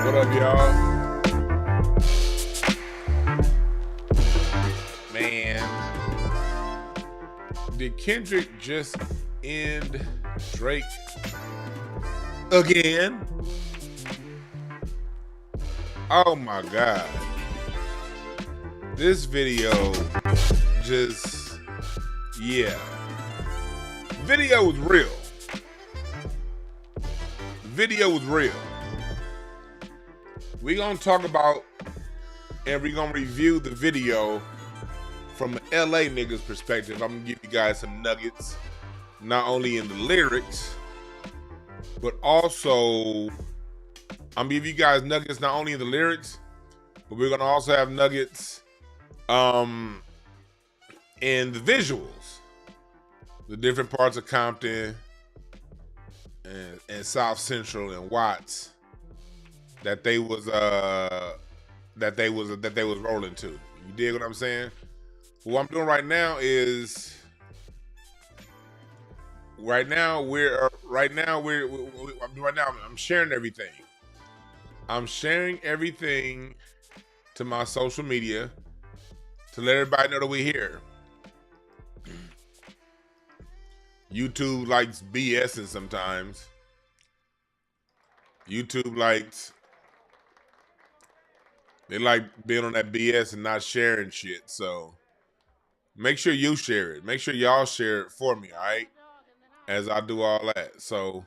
What up, y'all? Man, did Kendrick just end Drake again? Oh my God. This video just, yeah. The video was real. The video was real. We're going to talk about and we're going to review the video from the LA niggas perspective. I'm going to give you guys some nuggets, not only in the lyrics, but also I'm going to give you guys nuggets not only in the lyrics, but we're going to also have nuggets in the visuals. The different parts of Compton and South Central and Watts that they was rolling to. You dig what I'm saying? What I'm doing right now is I'm sharing everything. I'm sharing everything to my social media to let everybody know that we're here. YouTube likes BSing sometimes. YouTube likes, they like being on that BS and not sharing shit. So make sure you share it. Make sure y'all share it for me, all right? As I do all that. So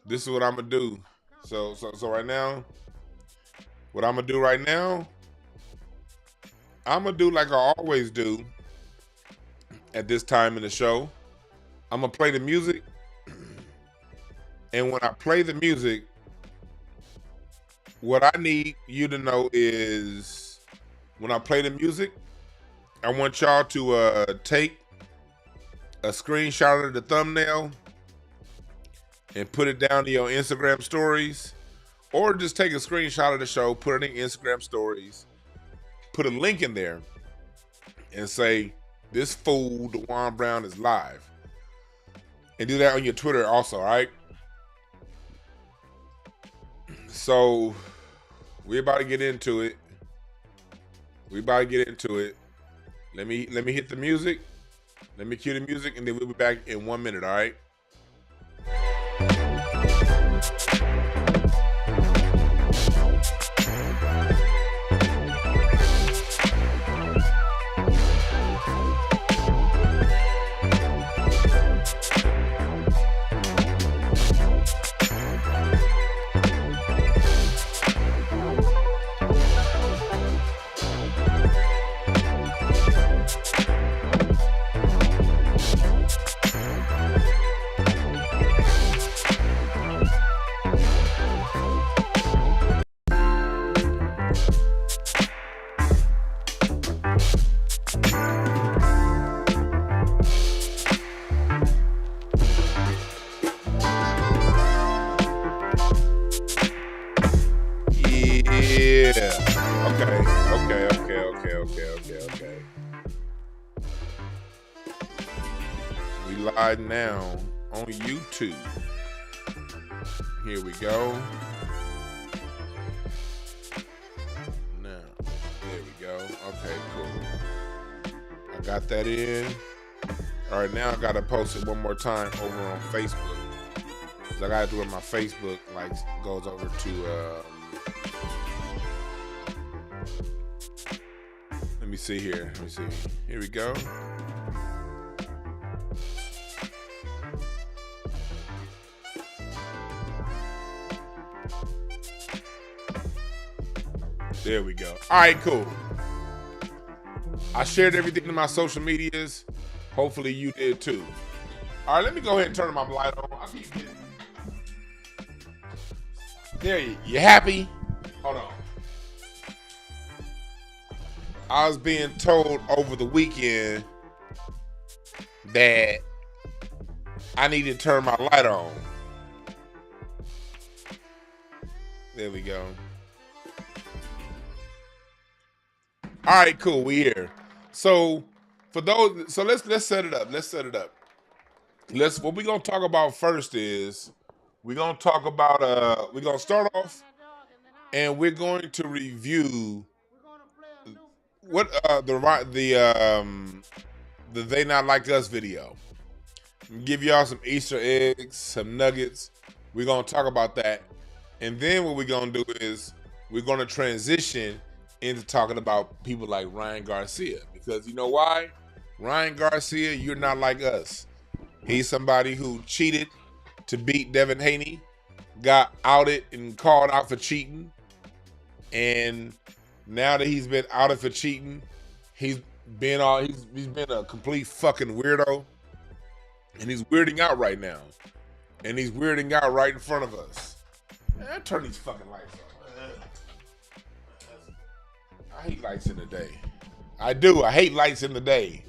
this is what I'm gonna do. So right now, what I'm gonna do right now, I'm gonna do like I always do at this time in the show. I'm gonna play the music, and when I play the music, what I need you to know is when I play the music, I want y'all to take a screenshot of the thumbnail and put it down to your Instagram stories, or just take a screenshot of the show, put it in Instagram stories, put a link in there and say, "This fool, DeJuan Brown, is live." And do that on your Twitter also, all right? So we're about to get into it. Let me hit the music. Let me cue the music, and then we'll be back in 1 minute, all right? Okay. We live now on YouTube. Here we go. Now, there we go. Okay, cool. I got that in. All right, now I gotta post it one more time over on Facebook. Cause I gotta do it. My Facebook goes over to. Let me see here. Here we go. There we go. All right, cool. I shared everything in my social medias. Hopefully you did too. All right, let me go ahead and turn my light on. I keep getting. There you happy? Hold on. I was being told over the weekend that I need to turn my light on. There we go. All right, cool. We here. So for those, so let's set it up. What we're gonna talk about first is we're gonna talk about we're gonna start off and we're going to review what the They Not Like Us video. Give y'all some Easter eggs, some nuggets. We're gonna talk about that. And then what we're gonna do is we're gonna transition into talking about people like Ryan Garcia. Because you know why? Ryan Garcia, you're not like us. He's somebody who cheated to beat Devin Haney, got outed and called out for cheating. And now that he's been outed for cheating, he's been a complete fucking weirdo. And he's weirding out right now. And he's weirding out right in front of us. Man, turn these fucking lights on. I hate lights in the day. I do. I hate lights in the day.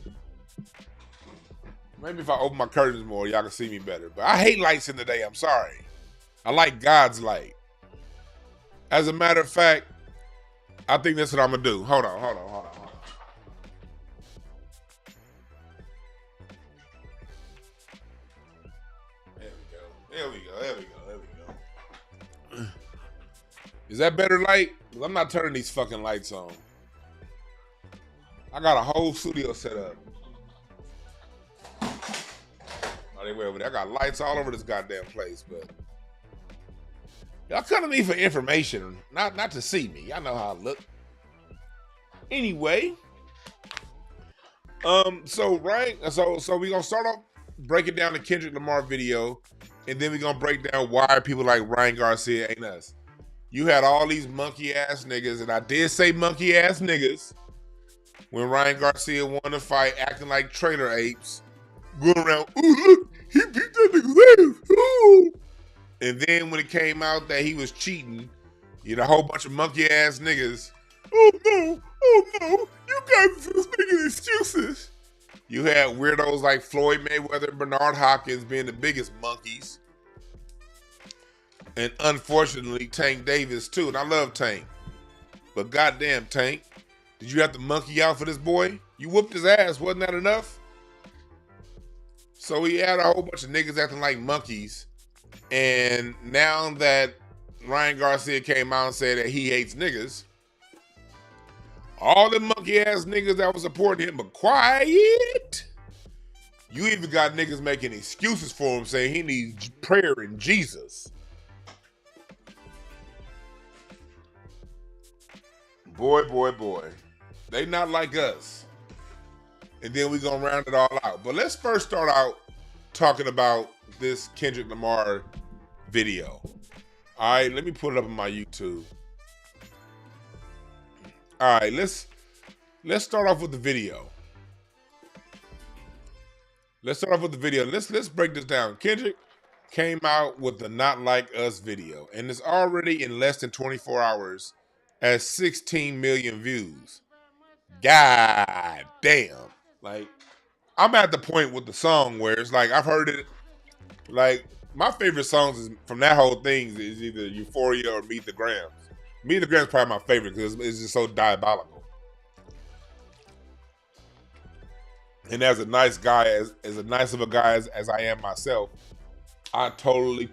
Maybe if I open my curtains more, y'all can see me better. But I hate lights in the day. I'm sorry. I like God's light. As a matter of fact, I think that's what I'm going to do. Hold on. There we go. Is that better light? Because I'm not turning these fucking lights on. I got a whole studio set up. Oh, they way over there. I got lights all over this goddamn place, but y'all come to me for information, not to see me. Y'all know how I look. Anyway, so we gonna start off breaking down the Kendrick Lamar video, and then we gonna break down why people like Ryan Garcia ain't us. You had all these monkey ass niggas, and I did say monkey ass niggas when Ryan Garcia won the fight, acting like trailer apes, going around, ooh look, he beat that nigga's ass, ooh. And then when it came out that he was cheating, you had a whole bunch of monkey ass niggas. Oh no, you guys are just making excuses. You had weirdos like Floyd Mayweather and Bernard Hopkins being the biggest monkeys. And unfortunately, Tank Davis too. And I love Tank. But goddamn, Tank, did you have to monkey out for this boy? You whooped his ass. Wasn't that enough? So he had a whole bunch of niggas acting like monkeys. And now that Ryan Garcia came out and said that he hates niggas, all the monkey ass niggas that was supporting him, but quiet. You even got niggas making excuses for him, saying he needs prayer and Jesus. Boy. They not like us. And then we gonna round it all out. But let's first start out talking about this Kendrick Lamar video. All right, let me put it up on my YouTube. All right, let's start off with the video. Let's break this down. Kendrick came out with the Not Like Us video, and it's already in less than 24 hours at 16 million views. God damn. Like, I'm at the point with the song where it's like, I've heard it, like, my favorite songs is, from that whole thing is either Euphoria or Meet the Grams. Meet the Grams is probably my favorite because it's just so diabolical. And as a nice guy, as a nice of a guy as I am myself, I totally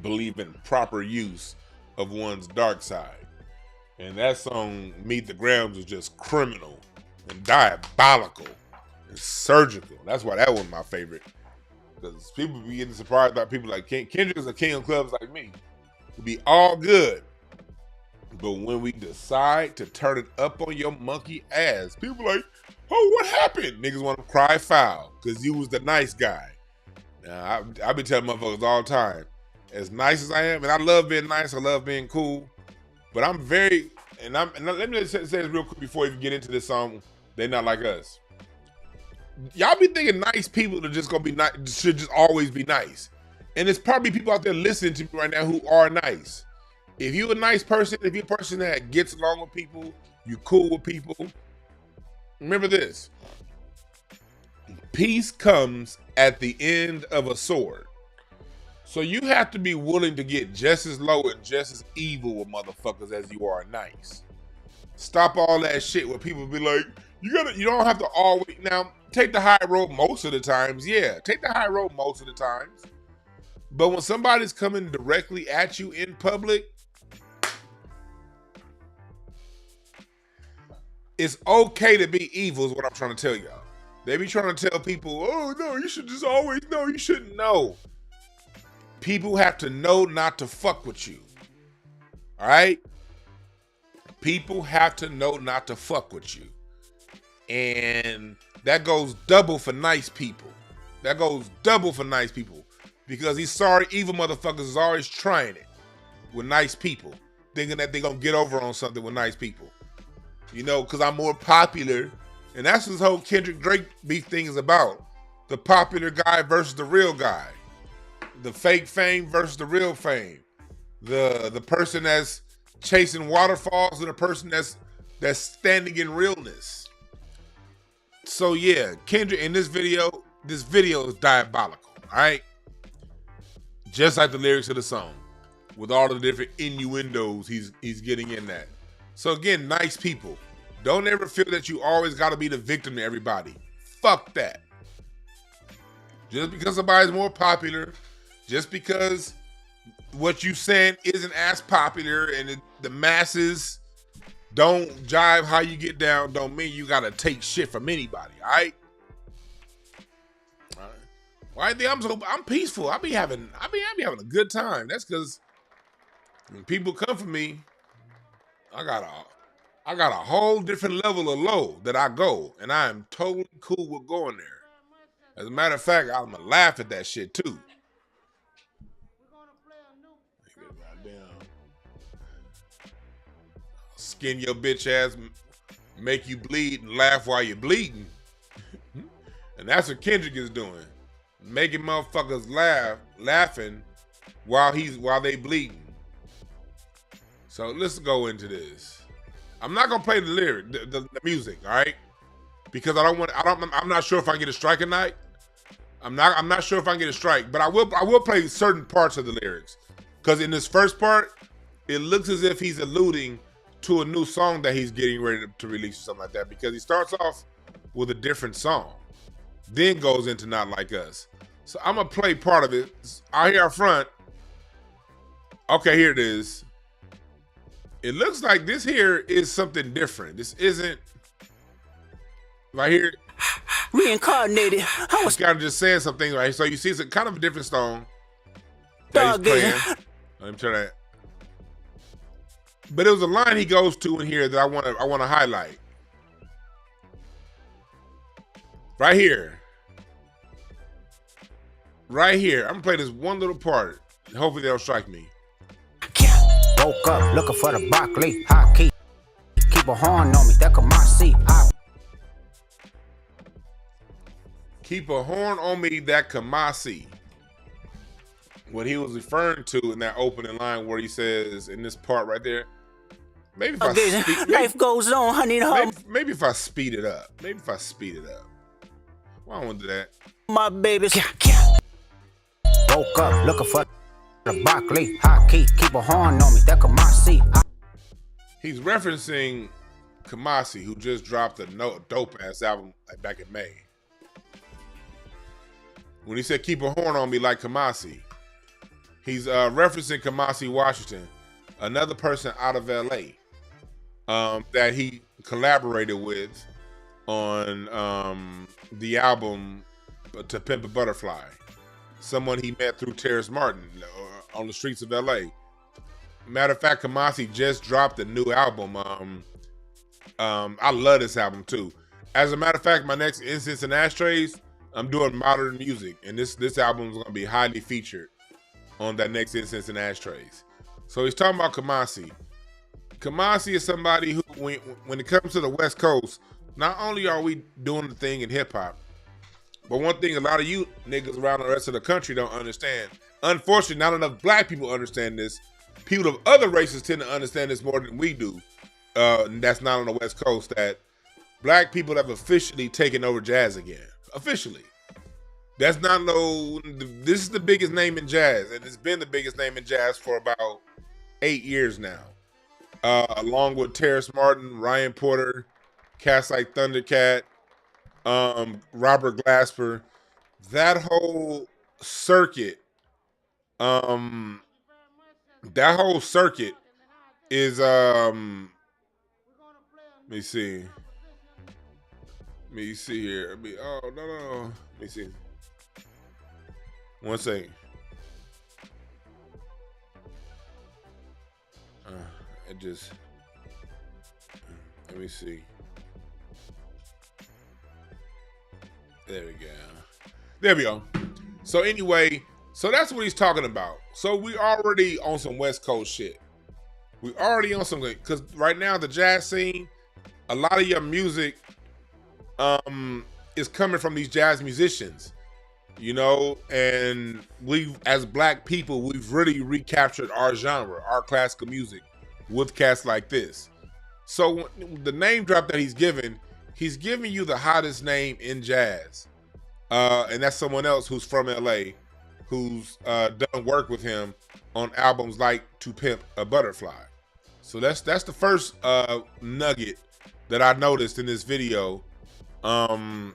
believe in proper use of one's dark side. And that song, Meet the Grams, was just criminal and diabolical and surgical. That's why that was my favorite. Because people be getting surprised about people like Kendrick is a king of clubs like me. It'll be all good. But when we decide to turn it up on your monkey ass, people like, oh, what happened? Niggas want to cry foul because you was the nice guy. Now, I be telling motherfuckers all the time, as nice as I am, and I love being nice, I love being cool, but I'm very, and let me say this real quick before we even get into this song, They Not Like Us. Y'all be thinking nice people are just gonna be nice, should just always be nice. And there's probably people out there listening to me right now who are nice. If you're a nice person, if you're a person that gets along with people, you cool with people, remember this. Peace comes at the end of a sword. So you have to be willing to get just as low and just as evil with motherfuckers as you are nice. Stop all that shit where people be like, you don't have to always. Now, take the high road most of the times. Yeah, take the high road most of the times. But when somebody's coming directly at you in public, it's okay to be evil is what I'm trying to tell y'all. They be trying to tell people, oh, no, you should just always know. You shouldn't know. People have to know not to fuck with you. All right? People have to know not to fuck with you. And that goes double for nice people. That goes double for nice people. Because these sorry, evil motherfuckers is always trying it with nice people. Thinking that they're going to get over on something with nice people. You know, because I'm more popular. And that's what this whole Kendrick Drake beef thing is about. The popular guy versus the real guy. The fake fame versus the real fame. The person that's chasing waterfalls and the person that's standing in realness. So yeah, Kendrick in this video is diabolical, all right? Just like the lyrics of the song. With all the different innuendos he's getting in that. So again, nice people. Don't ever feel that you always got to be the victim to everybody. Fuck that. Just because somebody's more popular, just because what you saying isn't as popular and the masses don't jive how you get down, don't mean you got to take shit from anybody, all right? All right. Why I think I'm peaceful. I be having a good time. That's because when people come for me, I got a whole different level of low that I go, and I am totally cool with going there. As a matter of fact, I'm gonna laugh at that shit too. Skin your bitch ass, make you bleed, and laugh while you're bleeding. And that's what Kendrick is doing, making motherfuckers laughing while they bleeding. So let's go into this. I'm not gonna play the lyric, the music, all right? Because I'm not sure if I get a strike or not. I'm not sure if I get a strike, but I will play certain parts of the lyrics. Because in this first part, it looks as if he's alluding to a new song that he's getting ready to release or something like that. Because he starts off with a different song, then goes into Not Like Us. So I'm gonna play part of it. Out here up front. Okay, here it is. It looks like this here is something different. This isn't right here. Reincarnated. I was kind of just saying something right. So you see, it's a kind of a different song that he's playing. Let me try that. But it was a line he goes to in here that I want to highlight. Right here. Right here. I'm gonna play this one little part. Hopefully they'll strike me. woke up looking for the broccoli. Hot key. Keep a horn on me. That could my seat. Keep a horn on me, that Kamasi. What he was referring to in that opening line where he says in this part right there, maybe if life goes on, honey. Maybe if I speed it up. Why don't I do that? My babies. Woke up looking for the broccoli. Hot key. Keep a horn on me. That Kamasi. He's referencing Kamasi, who just dropped a dope ass album back in May. When he said keep a horn on me like Kamasi, he's referencing Kamasi Washington, another person out of LA that he collaborated with on the album To Pimp a Butterfly. Someone he met through Terrace Martin on the streets of LA. Matter of fact, Kamasi just dropped a new album. I love this album too. As a matter of fact, my next Incense and Ashtrays, I'm doing modern music, and this album is going to be highly featured on that next Incense and Ashtrays. So he's talking about Kamasi. Kamasi is somebody who, when it comes to the West Coast, not only are we doing the thing in hip-hop, but one thing a lot of you niggas around the rest of the country don't understand. Unfortunately, not enough black people understand this. People of other races tend to understand this more than we do. And that's not on the West Coast, that black people have officially taken over jazz again. Officially. That's not this is the biggest name in jazz, and it's been the biggest name in jazz for about 8 years now. Along with Terrace Martin, Ryan Porter, cats like Thundercat, Robert Glasper, that whole circuit, um, that whole circuit is let me see. Let me see here. Oh no. Let me see. One second. It just. Let me see. There we go. There we go. So anyway, so that's what he's talking about. So we already on some West Coast shit. We already on some, because right now the jazz scene, a lot of your music is coming from these jazz musicians, you know, and we as black people, we've really recaptured our genre, our classical music with cats like this. So the name drop that he's giving you the hottest name in jazz. And that's someone else who's from LA, who's done work with him on albums like To Pimp a Butterfly. So that's the first nugget that I noticed in this video. That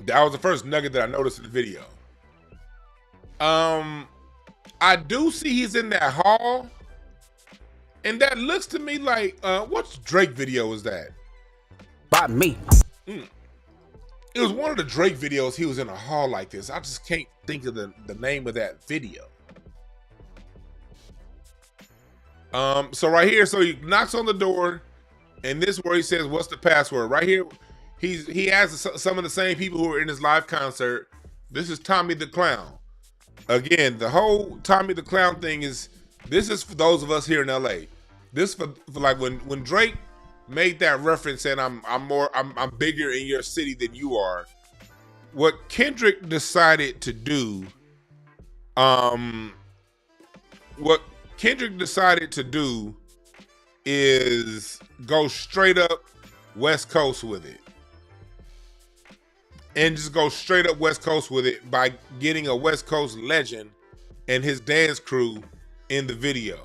was the first nugget that I noticed in the video. I do see he's in that hall, and that looks to me like what Drake video is that? By me. It was one of the Drake videos. He was in a hall like this. I just can't think of the name of that video. So right here, so he knocks on the door, and this is where he says, "What's the password?" Right here, he has some of the same people who were in his live concert. This is Tommy the Clown. Again, the whole Tommy the Clown thing is, this is for those of us here in LA. This for like when Drake made that reference saying I'm bigger in your city than you are. What Kendrick decided to do, is go straight up West Coast with it. And just go straight up West Coast with it by getting a West Coast legend and his dance crew in the video.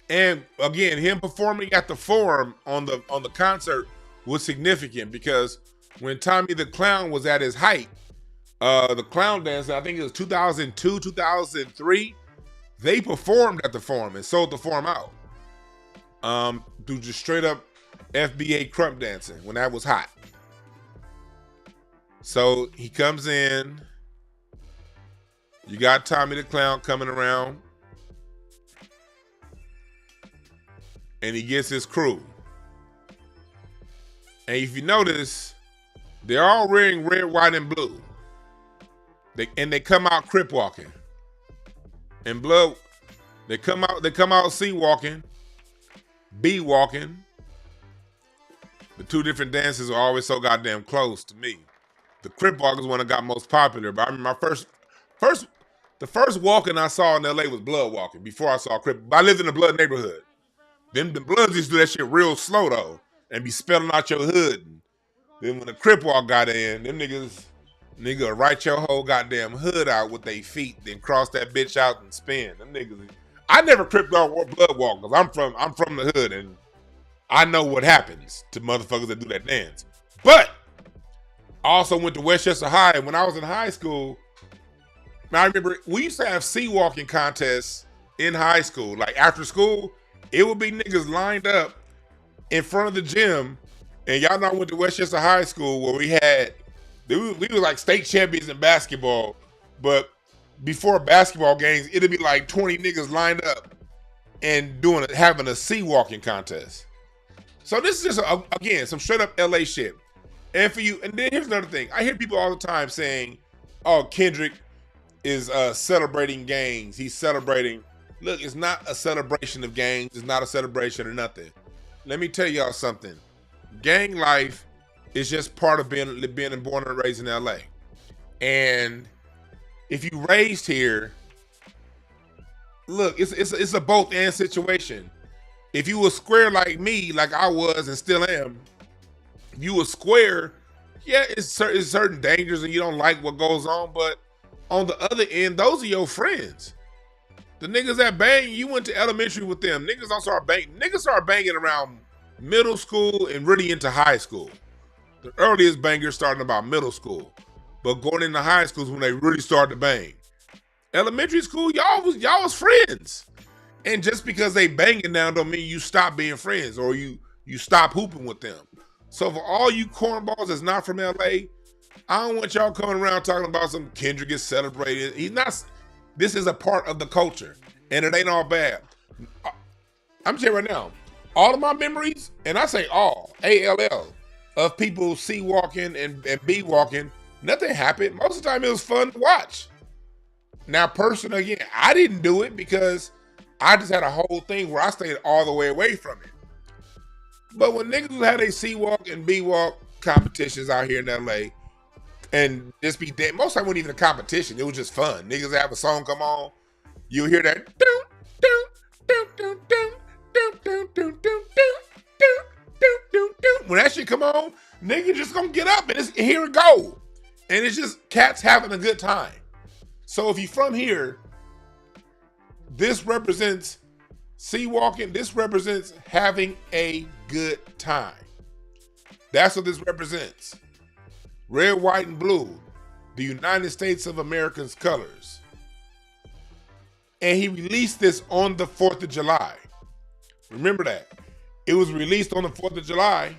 And again, him performing at the Forum on the concert was significant, because when Tommy the Clown was at his height, the Clown Dance, I think it was 2002, 2003, they performed at the Forum and sold the Forum out. Do just straight up FBA crump dancing when that was hot. So he comes in, you got Tommy the Clown coming around, and he gets his crew. And if you notice, they're all wearing red, white, and blue. They come out crip walking. And blood, they come out C walking, B walking. The two different dances are always so goddamn close to me. The crip walk is one that got most popular, but I mean, the first walking I saw in LA was blood walking before I saw crip. I lived in a blood neighborhood. Them the Bloods used to do that shit real slow though, and be spelling out your hood. And then when the crip walk got in, them nigga write your whole goddamn hood out with their feet, then cross that bitch out and spin. Them niggas. I never crip walk or blood walk because I'm from the hood, and I know what happens to motherfuckers that do that dance. But I also went to Westchester High, and when I was in high school, I remember we used to have sea walking contests in high school. Like after school, it would be niggas lined up in front of the gym. And y'all know I went to Westchester High School where we were like state champions in basketball. But before basketball games, it'd be like 20 niggas lined up and having a sea walking contest. So this is just, again, some straight up LA shit. And for you, and then here's another thing. I hear people all the time saying, oh, Kendrick is celebrating gangs. He's celebrating. Look, it's not a celebration of gangs. It's not a celebration of nothing. Let me tell y'all something. Gang life is just part of being born and raised in LA. And if you raised here, look, it's a both and situation. If you were square like me, like I was and still am, if you were square, yeah, it's certain dangers and you don't like what goes on, but on the other end, those are your friends. The niggas that bang, you went to elementary with them. Niggas don't start banging. Niggas start banging around middle school and really into high school. The earliest bangers starting about middle school, but going into high school is when they really started to bang. Elementary school, y'all was friends, and just because they banging now don't mean you stop being friends or you stop hooping with them. So for all you cornballs that's not from LA, I don't want y'all coming around talking about some Kendrick is celebrated. He's not. This is a part of the culture, and it ain't all bad. I'm telling you right now, all of my memories, and I say all, A-L-L, of people C walking and B walking, nothing happened. Most of the time it was fun to watch. Now personally, again, I didn't do it because I just had a whole thing where I stayed all the way away from it. But when niggas had a C walk and B walk competitions out here in LA, and just be dead, most of the time it wasn't even a competition, it was just fun. Niggas have a song come on, you hear that when that shit come on, niggas just gonna get up and here it go. And it's just cats having a good time. So if you're from here, this represents sea walking, this represents having a good time. That's what this represents. Red, white, and blue, the United States of America's colors. And he released this on the 4th of July. Remember that. It was released on the 4th of July.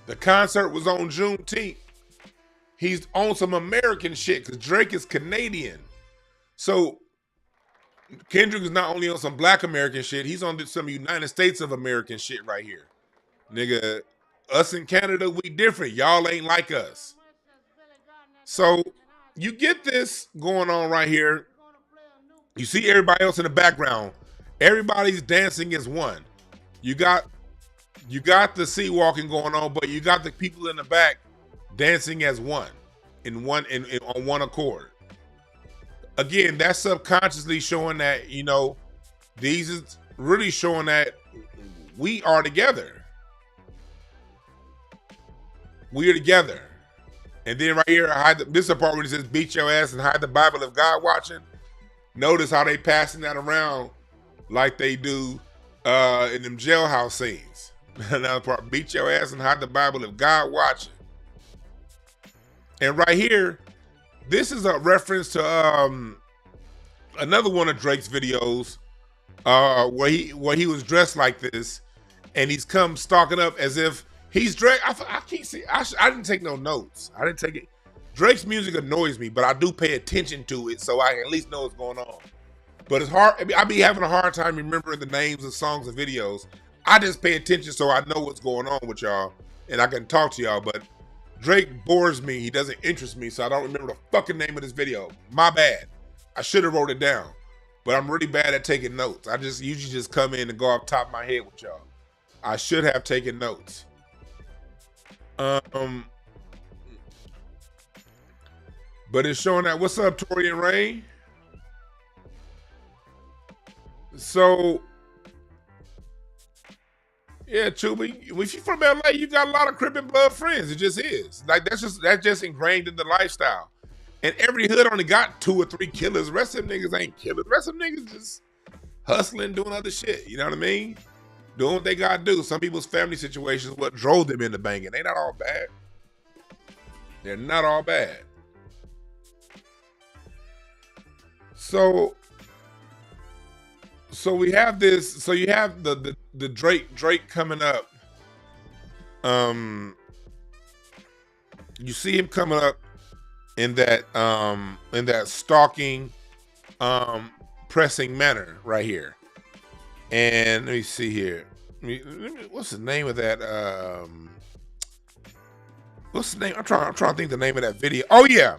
The concert was on Juneteenth. He's on some American shit because Drake is Canadian. So Kendrick is not only on some Black American shit, he's on some United States of American shit right here. Nigga, us in Canada, we different. Y'all ain't like us. So you get this going on right here. You see everybody else in the background. Everybody's dancing as one. You got the sea walking going on, but you got the people in the back dancing as one, on one accord. Again, that's subconsciously showing that, you know, these is really showing that we are together. We are together. And then right here, this is the part where it says beat your ass and hide the Bible if God watching. Notice how they passing that around like they do in them jailhouse scenes. Another part, beat your ass and hide the Bible if God watching. And right here, this is a reference to another one of Drake's videos where he was dressed like this, and he's come stalking up as if he's Drake. I can't see. I didn't take no notes. I didn't take it. Drake's music annoys me, but I do pay attention to it so I can at least know what's going on. But it's hard. I be having a hard time remembering the names of songs and videos. I just pay attention so I know what's going on with y'all and I can talk to y'all. But Drake bores me. He doesn't interest me, so I don't remember the fucking name of this video. My bad. I should have wrote it down, but I'm really bad at taking notes. I just usually just come in and go off the top of my head with y'all. I should have taken notes. But it's showing that. What's up, Tori and Ray? So, yeah, Chuby, if you're from LA, you got a lot of Crip and Blood friends. It just is. Like, that's just ingrained in the lifestyle. And every hood only got 2 or 3 killers. The rest of them niggas ain't killers. The rest of them niggas just hustling, doing other shit. You know what I mean? Doing what they gotta do. Some people's family situations what drove them into banging. They not all bad. They're not all bad. So we have this. So you have the Drake coming up. You see him coming up in that stalking, pressing manner right here. And let me see here. What's the name of that? What's the name? I'm trying to think the name of that video. Oh yeah,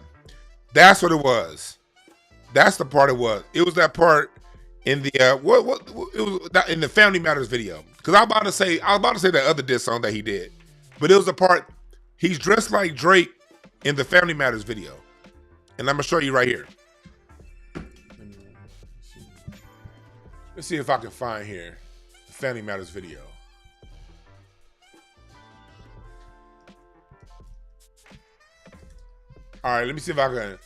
that's what it was. That's the part it was. It was that part in the it was in the Family Matters video. Because I was about to say that other diss song that he did, but it was the part he's dressed like Drake in the Family Matters video, and I'm gonna show you right here. Let's see if I can find here the Family Matters video. All right, let me see if I can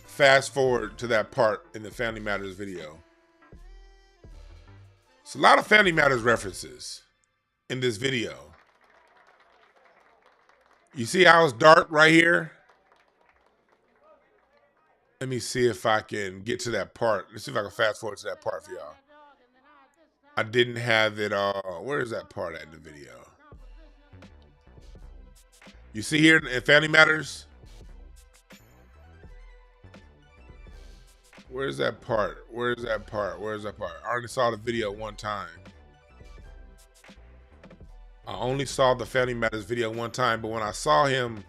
fast forward to that part in the Family Matters video. It's a lot of Family Matters references in this video. You see how it's dark right here? Let me see if I can get to that part. Let's see if I can fast forward to that part for y'all. I didn't have it all. Where is that part at in the video? You see here in Family Matters? Where's that part? Where's that part? Where's that part? I already saw the video one time. I only saw the Family Matters video one time, but when I saw him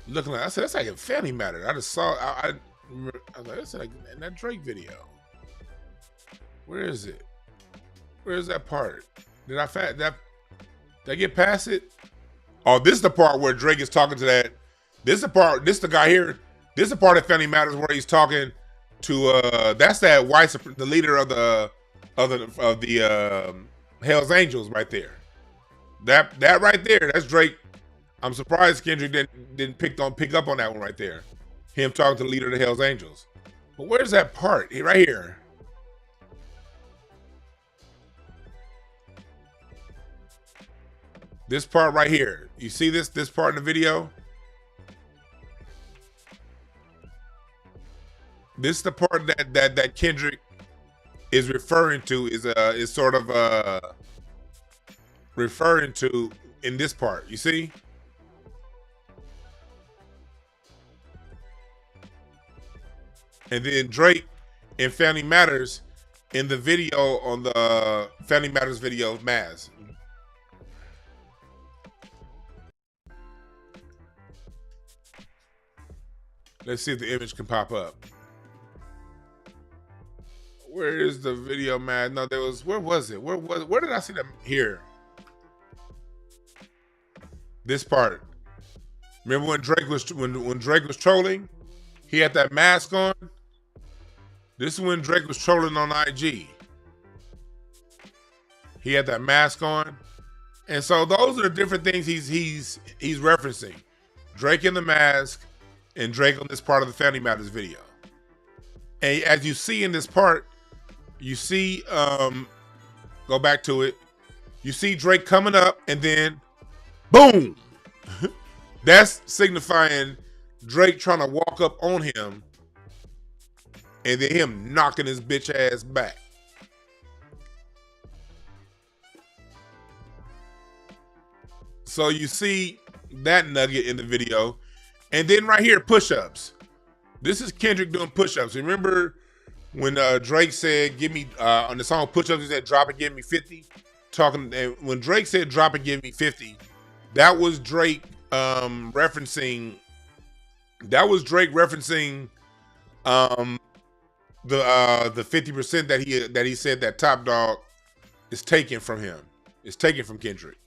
looking like, I said, that's like a Family Matters. I just saw, I was like, that's like in that Drake video. Where is it? Where's that part? Did I get past it? Oh, this is the part where Drake is talking to that. This is the part, this is the guy here. This is the part of Family Matters where he's talking to that's that the leader of the Hell's Angels right there. That right there, that's Drake. I'm surprised Kendrick didn't pick up on that one right there. Him talking to the leader of the Hell's Angels. But where's that part? Right here. This part right here. You see this part in the video? This is the part that Kendrick is referring to, is sort of referring to in this part. You see? And then Drake in Family Matters in the video on the Family Matters video, Maz. Let's see if the image can pop up. Where is the video, man? No, where was it? Where did I see them? Here. This part. Remember when Drake was when Drake was trolling? He had that mask on. This is when Drake was trolling on IG. He had that mask on. And so those are the different things he's referencing. Drake in the mask and Drake on this part of the Family Matters video. And as you see in this part, you see, go back to it. You see Drake coming up and then boom. That's signifying Drake trying to walk up on him and then him knocking his bitch ass back. So you see that nugget in the video. And then right here, push-ups. This is Kendrick doing push-ups. Remember when Drake said, give me, on the song Push-Ups, he said, drop it, give me 50? And when Drake said, drop it, give me 50, that was Drake referencing the 50% that he said that Top Dog is taken from him. It's taken from Kendrick.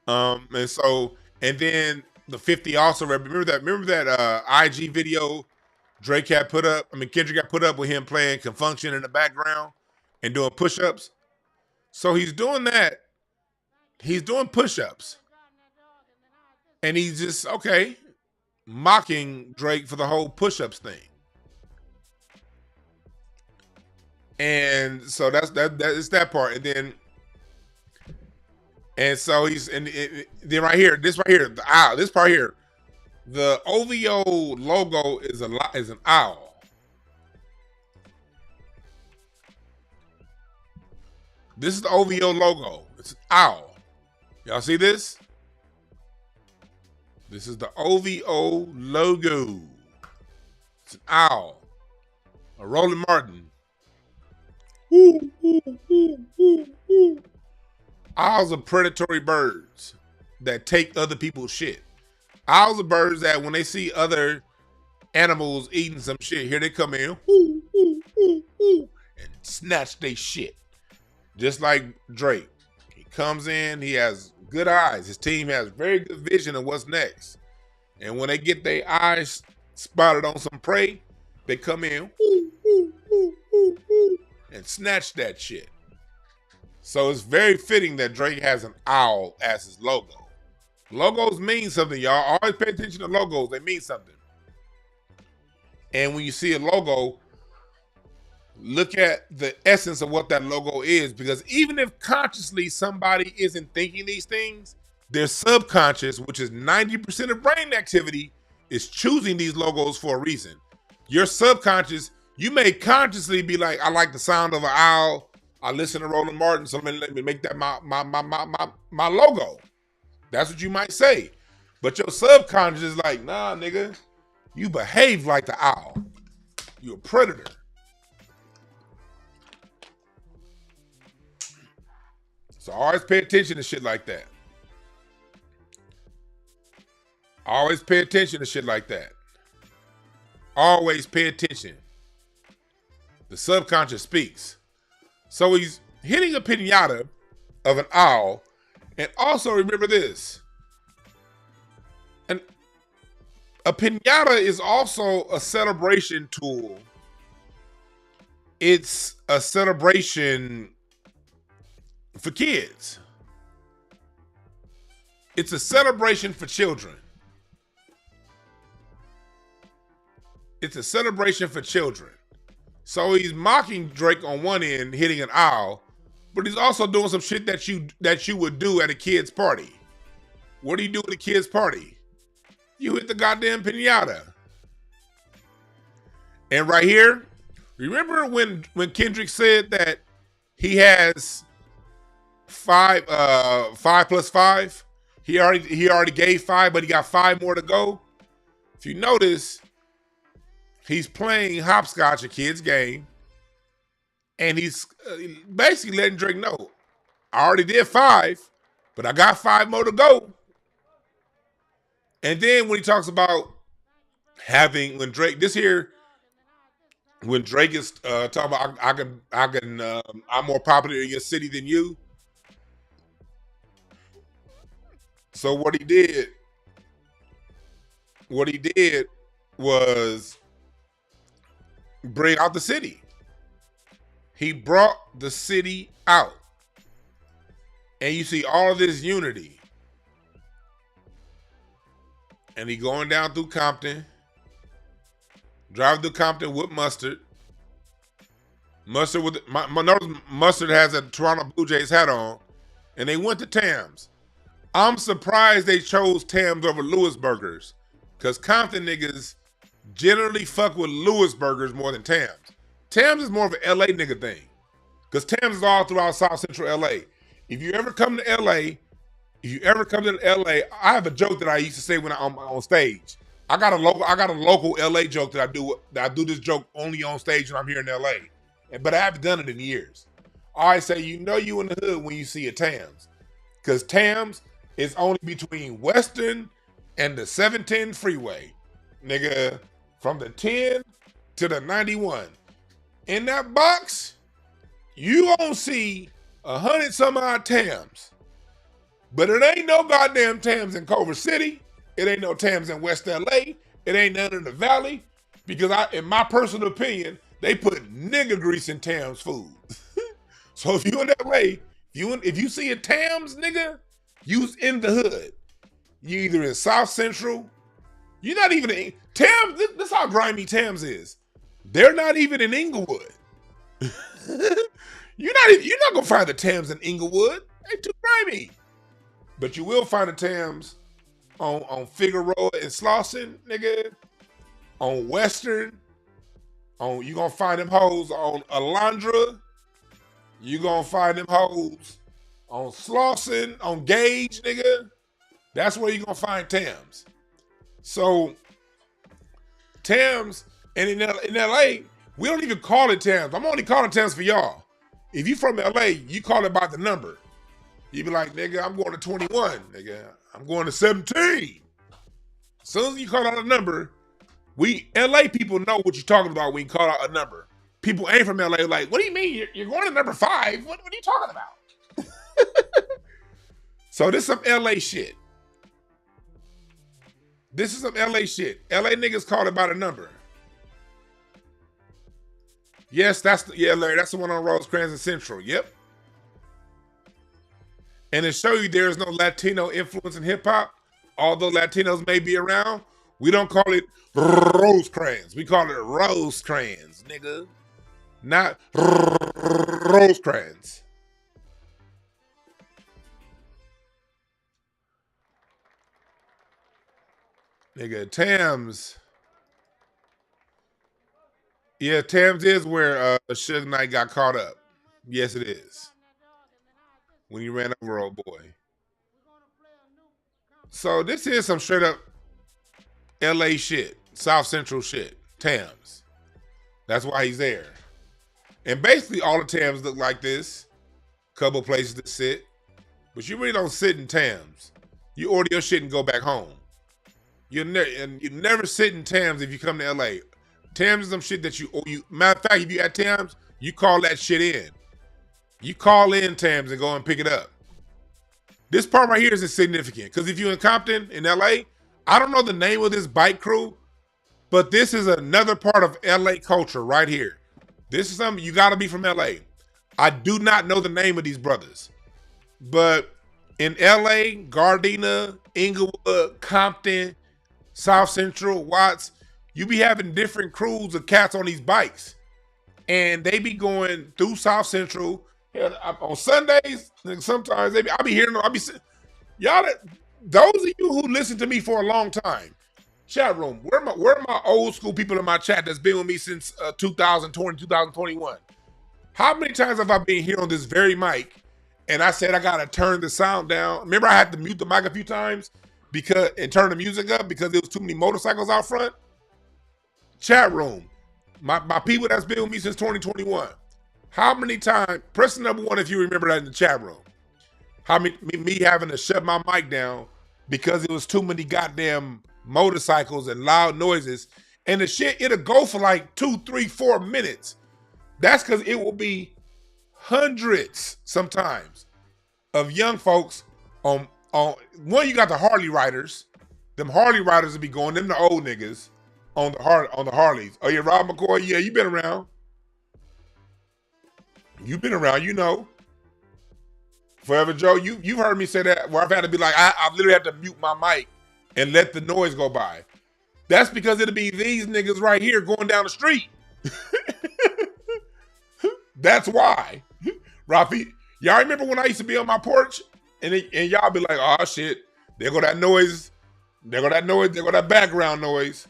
And then the 50 also, remember that IG video Drake had put up, Kendrick got put up with him playing Confunction in the background and doing push-ups. So he's doing that. He's doing push-ups. And he's just, okay, mocking Drake for the whole push-ups thing. And so that's that part. And so then right here, this part here, the OVO logo is an owl. This is the OVO logo. It's an owl. Y'all see this? This is the OVO logo. It's an owl. A Roland Martin. Ooh, ooh, ooh, ooh, ooh. Owls are predatory birds that take other people's shit. Owls are birds that when they see other animals eating some shit, here they come in and snatch their shit. Just like Drake. He comes in, he has good eyes. His team has very good vision of what's next. And when they get their eyes spotted on some prey, they come in and snatch that shit. So it's very fitting that Drake has an owl as his logo. Logos mean something, y'all. Always pay attention to logos. They mean something. And when you see a logo, look at the essence of what that logo is. Because even if consciously somebody isn't thinking these things, their subconscious, which is 90% of brain activity, is choosing these logos for a reason. Your subconscious, you may consciously be like, I like the sound of an owl. I listen to Roland Martin, so let me make that my logo. That's what you might say. But your subconscious is like, nah, nigga, you behave like the owl. You're a predator. So always pay attention to shit like that. Always pay attention to shit like that. Always pay attention. The subconscious speaks. So he's hitting a pinata of an owl. And also remember this. A pinata is also a celebration tool. It's a celebration for kids. It's a celebration for children. It's a celebration for children. So he's mocking Drake on one end, hitting an owl, but he's also doing some shit that you would do at a kid's party. What do you do at a kid's party? You hit the goddamn pinata. And right here, remember when Kendrick said that he has 5 plus 5? He already gave 5, but he got 5 more to go. If you notice, he's playing hopscotch, a kid's game, and he's basically letting Drake know, I already did 5, but I got 5 more to go. And then when he talks about when Drake is talking about I'm more popular in your city than you. So what he did was bring out the city. He brought the city out. And you see all of this unity. And he going down through Compton, driving through Compton with Mustard. Mustard has a Toronto Blue Jays hat on, and they went to Tams. I'm surprised they chose Tams over Louis Burgers, because Compton niggas generally fuck with Louis Burgers more than Tams. Tams is more of an LA nigga thing, because Tams is all throughout South Central LA. If you ever come to LA, I have a joke that I used to say when I'm on stage. I got a local LA joke that I do this joke only on stage when I'm here in LA. But I haven't done it in years. I say, you know you in the hood when you see a Tams. Because Tams is only between Western and the 710 freeway. Nigga, from the 10 to the 91. In that box, you gonna see 100 some odd Tams. But it ain't no goddamn Tams in Culver City. It ain't no Tams in West LA. It ain't none in the Valley. Because in my personal opinion, they put nigga grease in Tams food. So if you in LA, if you see a Tams nigga, you's in the hood. You either in South Central. You're not even in Tams. This is how grimy Tams is. They're not even in Inglewood. You're not gonna find the Tams in Inglewood. They too grimy. But you will find the Tams on Figueroa and Slauson, nigga. On Western. You gonna find them hoes on Alondra. You gonna find them hoes on Slauson, on Gage, nigga. That's where you gonna find Tams. So Tams, and in LA, we don't even call it Tams. I'm only calling Tams for y'all. If you from LA, you call it by the number. You be like, nigga, I'm going to 21, nigga. I'm going to 17. As soon as you call out a number, LA people know what you're talking about when you call out a number. People ain't from LA like, what do you mean? You're going to number 5? What are you talking about? So this is some LA shit. This is some LA shit. LA niggas call it by the number. Yes, Larry, that's the one on Rosecrans and Central. Yep. And to show you there is no Latino influence in hip hop, although Latinos may be around, we don't call it Rosecrans. We call it Rosecrans, nigga. Not Rosecrans. Nigga, Tams. Yeah, Tams is where Suge Knight got caught up. Yes, it is. When he ran over old boy. So this is some straight up LA shit. South Central shit. Tams. That's why he's there. And basically all the Tams look like this. Couple places to sit. But you really don't sit in Tams. You order your shit and go back home. You never sit in Tams if you come to LA. Tams is some shit that matter of fact, if you at Tams, you call that shit in. You call in Tams and go and pick it up. This part right here is insignificant because if you're in Compton, in LA, I don't know the name of this bike crew, but this is another part of LA culture right here. This is something you gotta be from LA. I do not know the name of these brothers, but in LA, Gardena, Inglewood, Compton, South Central, Watts, you be having different crews of cats on these bikes. And they be going through South Central. On Sundays, sometimes I'll be hearing, y'all, those of you who listen to me for a long time, chat room, where are my old school people in my chat that's been with me since 2020, 2021? How many times have I been here on this very mic and I said I gotta turn the sound down? Remember I had to mute the mic a few times and turn the music up because there was too many motorcycles out front? Chat room, my people that's been with me since 2021. How many times, press number 1 if you remember that in the chat room. How many, me having to shut my mic down because it was too many goddamn motorcycles and loud noises. And the shit, it'll go for like 2, 3, 4 minutes. That's because it will be hundreds sometimes of young folks on one, you got the Harley riders. Them Harley riders will be going, them the old niggas on the Harleys. Oh yeah, Rob McCoy, yeah, you been around. You've been around, you know. Forever Joe, you've heard me say that where I've had to be like, I've literally had to mute my mic and let the noise go by. That's because it'll be these niggas right here going down the street. That's why. Rafi, y'all remember when I used to be on my porch and y'all be like, oh shit, there go that noise, there go that background noise.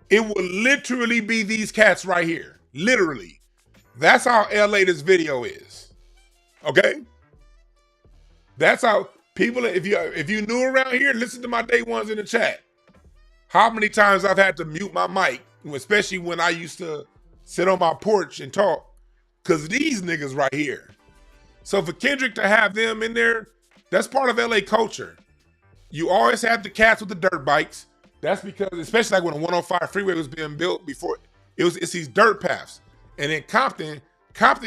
It will literally be these cats right here. Literally. That's how LA this video is. Okay? That's how people, if you new around here, listen to my day ones in the chat. How many times I've had to mute my mic, especially when I used to sit on my porch and talk, because these niggas right here. So for Kendrick to have them in there, that's part of LA culture. You always have the cats with the dirt bikes. That's because, especially like when the 105 freeway was being built before, it's these dirt paths. And in Compton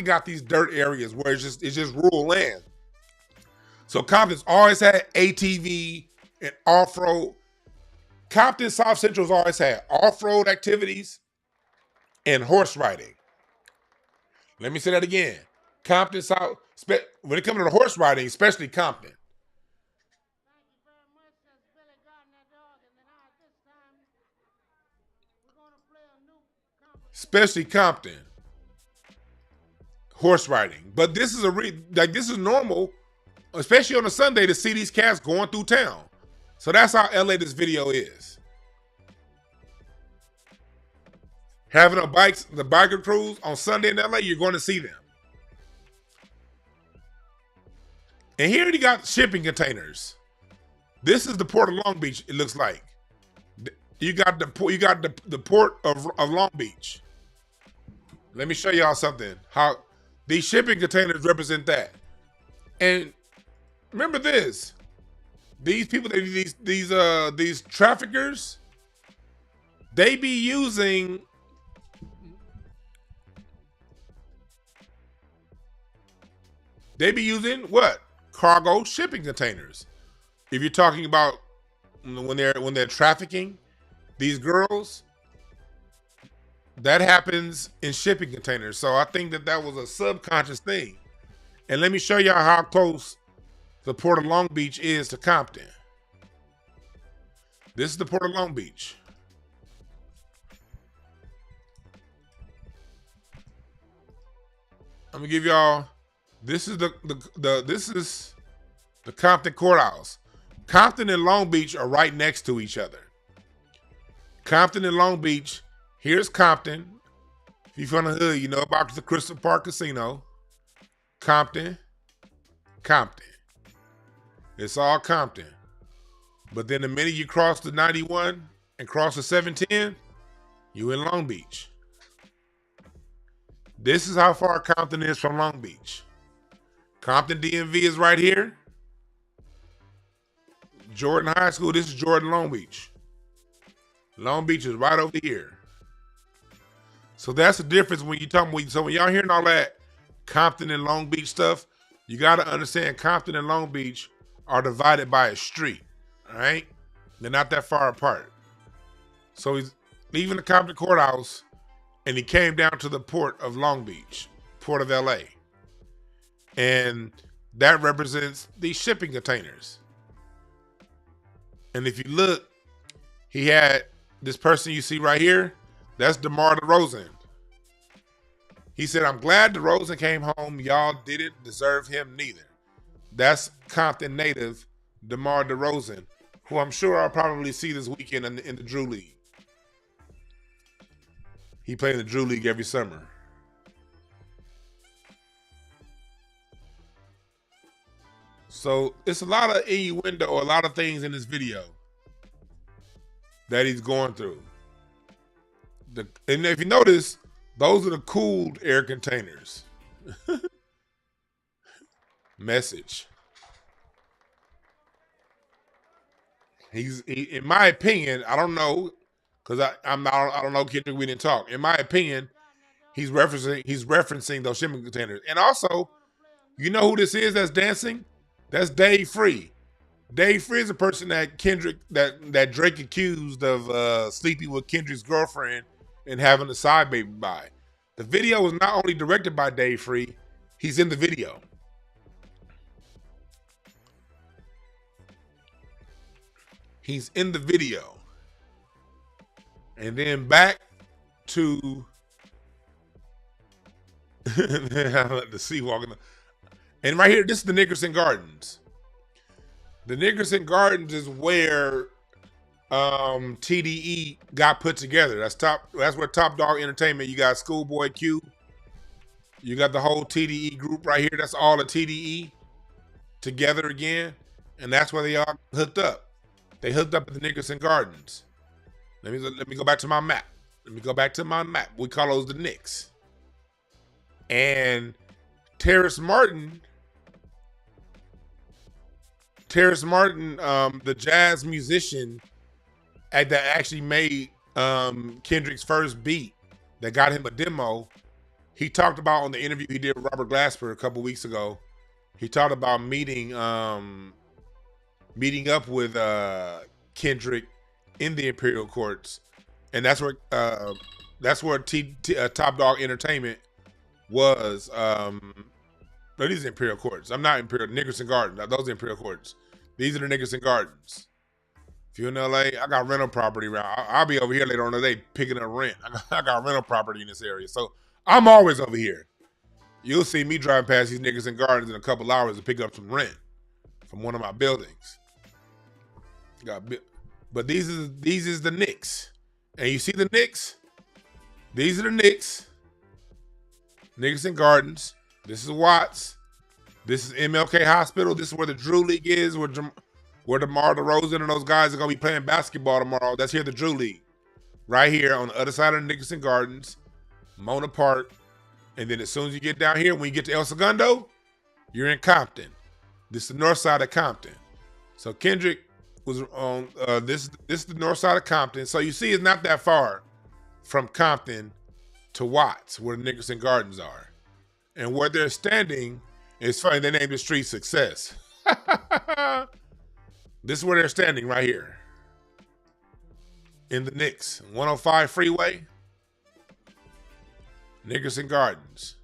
got these dirt areas where it's just rural land. So Compton's always had ATV and off-road. Compton South Central's always had off-road activities and horse riding. Let me say that again. Compton South, when it comes to the horse riding, especially Compton. Especially Compton. Horse riding. But this is this is normal, especially on a Sunday, to see these cats going through town. So that's how LA this video is. Having the biker crews on Sunday in LA, you're going to see them. And here you got shipping containers. This is the port of Long Beach, it looks like. You got the port of Long Beach. Let me show y'all something. How these shipping containers represent that. And remember this. These people, these traffickers, they be using what? Cargo shipping containers. If you're talking about when they're trafficking these girls, that happens in shipping containers. So I think that was a subconscious thing. And let me show y'all how close the Port of Long Beach is to Compton. This is the Port of Long Beach. I'm gonna give y'all, this is the Compton courthouse. Compton and Long Beach are right next to each other. Compton and Long Beach. Here's Compton. If you're from the hood, you know about the Crystal Park Casino. Compton. Compton. It's all Compton. But then the minute you cross the 91 and cross the 710, you in Long Beach. This is how far Compton is from Long Beach. Compton DMV is right here. Jordan High School, this is Jordan Long Beach. Long Beach is right over here. So that's the difference when you talk. So when y'all hearing all that Compton and Long Beach stuff, you got to understand Compton and Long Beach are divided by a street. All right, they're not that far apart. So he's leaving the Compton courthouse, and he came down to the port of Long Beach, port of LA, and that represents these shipping containers. And if you look, he had this person you see right here. That's DeMar DeRozan. He said, "I'm glad DeRozan came home. Y'all didn't deserve him neither." That's Compton native DeMar DeRozan, who I'm sure I'll probably see this weekend in the Drew League. He played in the Drew League every summer. So it's a lot of innuendo or a lot of things in this video that he's going through. And if you notice, those are the cooled air containers. Message. In my opinion, I don't know, because I don't know Kendrick. We didn't talk. In my opinion, he's referencing those shipping containers. And also, you know who this is that's dancing? That's Dave Free. Dave Free is a person that Kendrick, that Drake accused of sleeping with Kendrick's girlfriend and having a side baby by. The video was not only directed by Dave Free, he's in the video. He's in the video. And then back to the sea walking. And right here, this is the Nickerson Gardens. The Nickerson Gardens is where TDE got put together. That's where Top Dog Entertainment. You got Schoolboy Q. You got the whole TDE group right here. That's all the TDE together again. And that's where they all hooked up. They hooked up at the Nickerson Gardens. Let me go back to my map. We call those the Knicks. And Terrace Martin, the jazz musician that actually made Kendrick's first beat that got him a demo, he talked about on the interview he did with Robert Glasper a couple weeks ago. He talked about meeting up with Kendrick in the Imperial Courts, and that's where Top Dog Entertainment was. These are Imperial Courts. I'm not Imperial. Nickerson Gardens. Those are Imperial Courts. These are the Nickerson Gardens. If you're in LA, I got rental property around. I'll be over here later on today picking up rent. I got rental property in this area, so I'm always over here. You'll see me driving past these Nickerson Gardens in a couple hours to pick up some rent from one of my buildings. But these is the Knicks, and you see the Knicks. These are the Knicks. Nickerson Gardens. This is Watts. This is MLK Hospital. This is where the Drew League is, where DeMar DeRozan and those guys are gonna be playing basketball tomorrow. That's here, the Drew League, right here on the other side of the Nickerson Gardens, Mona Park. And then as soon as you get down here, when you get to El Segundo, you're in Compton. This is the north side of Compton. So Kendrick was on this is the north side of Compton. So you see, it's not that far from Compton to Watts, where the Nickerson Gardens are. And where they're standing, it's funny, they named the street Success. This is where they're standing right here. In the Knicks, 105 freeway, Nickerson Gardens.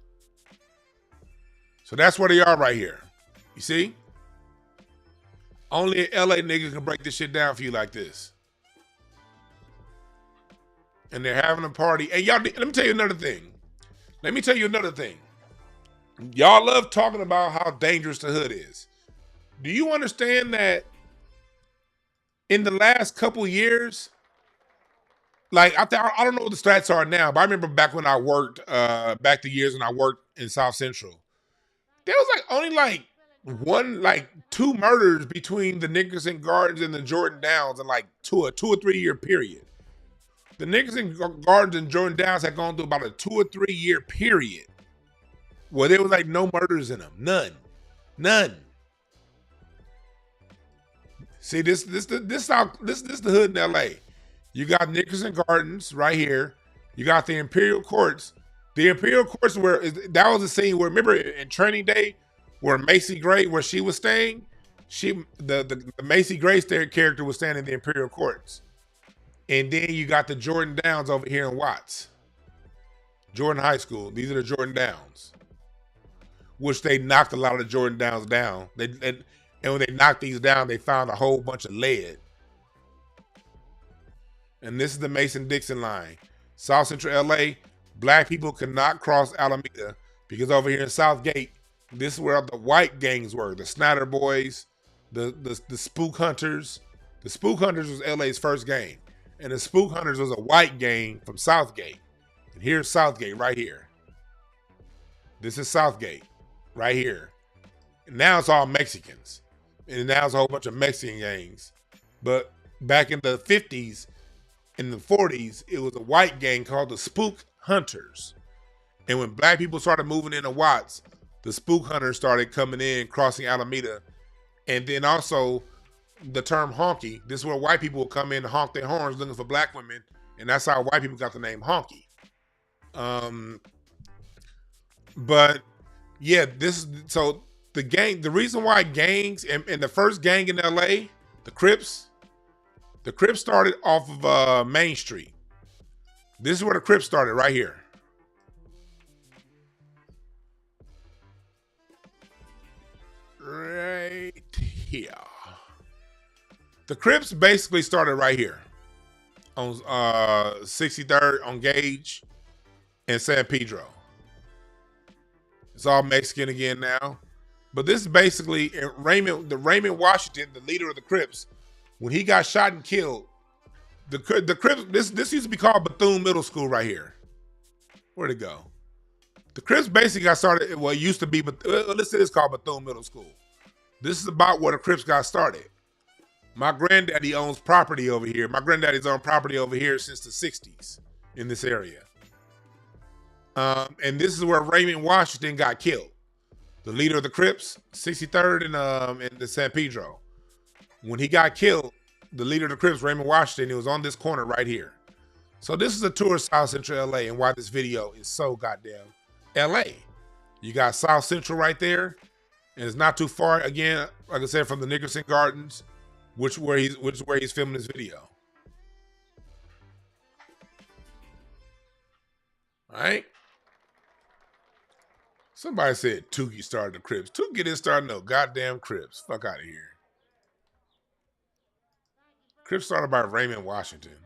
So that's where they are right here. You see? Only an LA nigga can break this shit down for you like this. And they're having a party. And y'all, let me tell you another thing. Y'all love talking about how dangerous the hood is. Do you understand that in the last couple years, like I don't know what the stats are now, but I remember back when I worked, back the years when I worked in South Central, there was like only like two murders between the Nickerson Gardens and the Jordan Downs in like a 2 or 3 year period. The Nickerson Gardens and Jordan Downs had gone through about a 2 or 3 year period where there was like no murders in them, none. See, this the hood in L.A. You got Nickerson Gardens right here. You got the Imperial Courts. The Imperial Courts that was the scene where, remember in Training Day where Macy Gray, where she was staying, the Macy Gray character was staying in the Imperial Courts. And then you got the Jordan Downs over here in Watts. Jordan High School. These are the Jordan Downs. Which they knocked a lot of the Jordan Downs down. And when they knocked these down, they found a whole bunch of lead. And this is the Mason-Dixon line. South Central LA, black people cannot cross Alameda because over here in Southgate, this is where the white gangs were. The Snyder Boys, the Spook Hunters. The Spook Hunters was LA's first gang. And the Spook Hunters was a white gang from Southgate. And here's Southgate right here. This is Southgate right here. And now it's all Mexicans. And now it's a whole bunch of Mexican gangs. But back in the 50s, in the 40s, it was a white gang called the Spook Hunters. And when black people started moving into Watts, the Spook Hunters started coming in, crossing Alameda. And then also the term honky. This is where white people will come in and honk their horns looking for black women. And that's how white people got the name honky. But yeah, the reason why gangs, and the first gang in LA, the Crips started off of Main Street. This is where the Crips started, right here. Right here. The Crips basically started right here on 63rd on Gage and San Pedro. It's all Mexican again now. But this is basically Raymond Washington, the leader of the Crips. When he got shot and killed, the Crips, this used to be called Bethune Middle School right here. Where'd it go? The Crips basically got started, well, it used to be, but let's say it's called Bethune Middle School. This is about where the Crips got started. My granddaddy owns property over here. My granddaddy's owned property over here since the 60s in this area. And this is where Raymond Washington got killed. The leader of the Crips, 63rd and the San Pedro. When he got killed, the leader of the Crips, Raymond Washington, he was on this corner right here. So this is a tour of South Central LA and why this video is so goddamn LA. You got South Central right there, and it's not too far, again, like I said, from the Nickerson Gardens, which is where he's filming this video. All right. Somebody said Tookie started the Crips. Tookie didn't start no goddamn Crips. Fuck out of here. Crips started by Raymond Washington.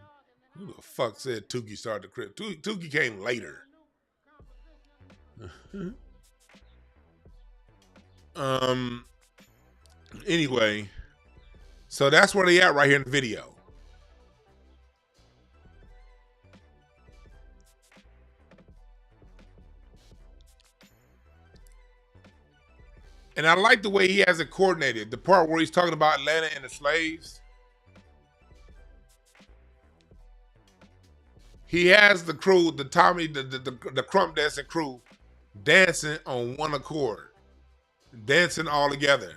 Who the fuck said Tookie started the Crips? Tookie came later. Anyway, so that's where they at right here in the video. And I like the way he has it coordinated. The part where he's talking about Atlanta and the slaves. He has the crew, the Tommy, the crump dancing crew, dancing on one accord, dancing all together.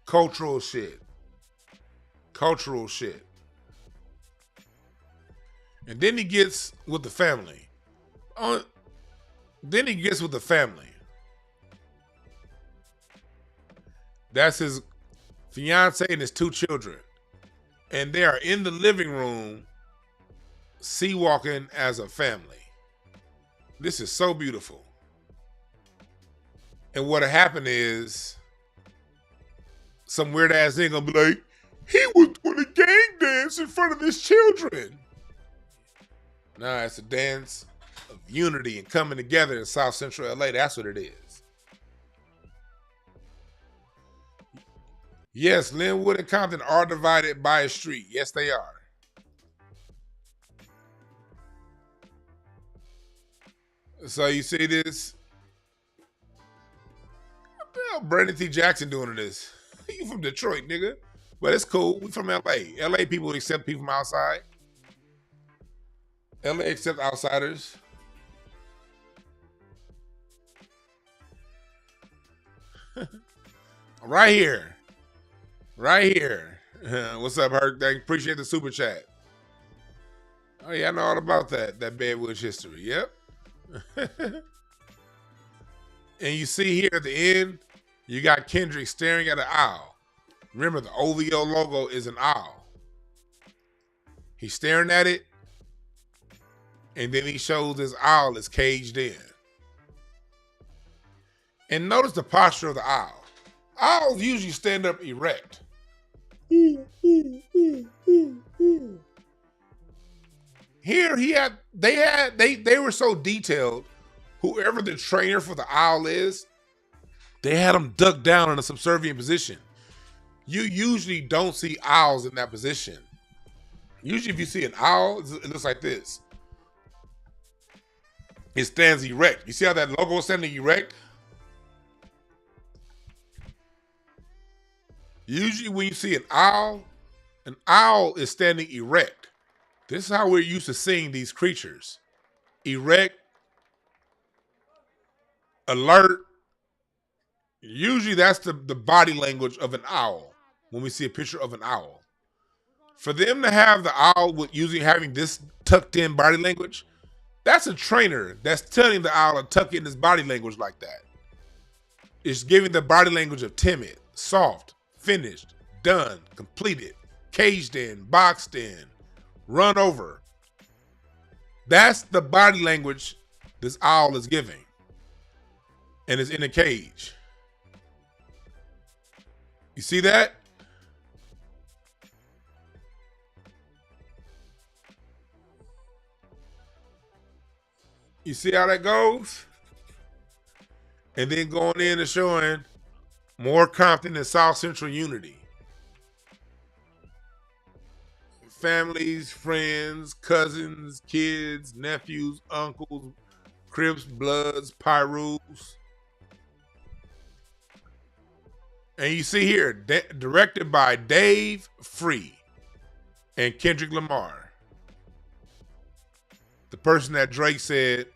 Cultural shit. Cultural shit. And then he gets with the family. That's his fiance and his two children. And they are in the living room, sea walking as a family. This is so beautiful. And what happened is, some weird ass thing gonna be like, he was doing a gang dance in front of his children. Nah, it's a dance of unity and coming together in South Central LA. That's what it is. Yes, Linwood and Compton are divided by a street. Yes, they are. So you see this? What the hell Brandon T. Jackson doing to this? You from Detroit, nigga. But it's cool. We from LA. LA people accept people from outside. LA accept outsiders. Right here. Right here. What's up, Herc? Appreciate the super chat. Oh yeah, I know all about that. That Bedwoods history. Yep. And you see here at the end, you got Kendrick staring at an owl. Remember, the OVO logo is an owl. He's staring at it, and then he shows his owl is caged in. And notice the posture of the owl. Owls usually stand up erect. Here they were so detailed. Whoever the trainer for the owl is, they had him ducked down in a subservient position. You usually don't see owls in that position. Usually if you see an owl, it looks like this. It stands erect. You see how that logo is standing erect? Usually when you see an owl is standing erect. This is how we're used to seeing these creatures. Erect, alert. Usually that's the body language of an owl when we see a picture of an owl. For them to have the owl with usually having this tucked in body language, that's a trainer that's telling the owl to tuck in his body language like that. It's giving the body language of timid, soft, finished, done, completed, caged in, boxed in, run over. That's the body language this owl is giving. And it's in a cage. You see that? You see how that goes? And then going in and showing more Compton and South Central unity. Families, friends, cousins, kids, nephews, uncles, Crips, Bloods, Pyrus. And you see here, directed by Dave Free and Kendrick Lamar. The person that Drake said,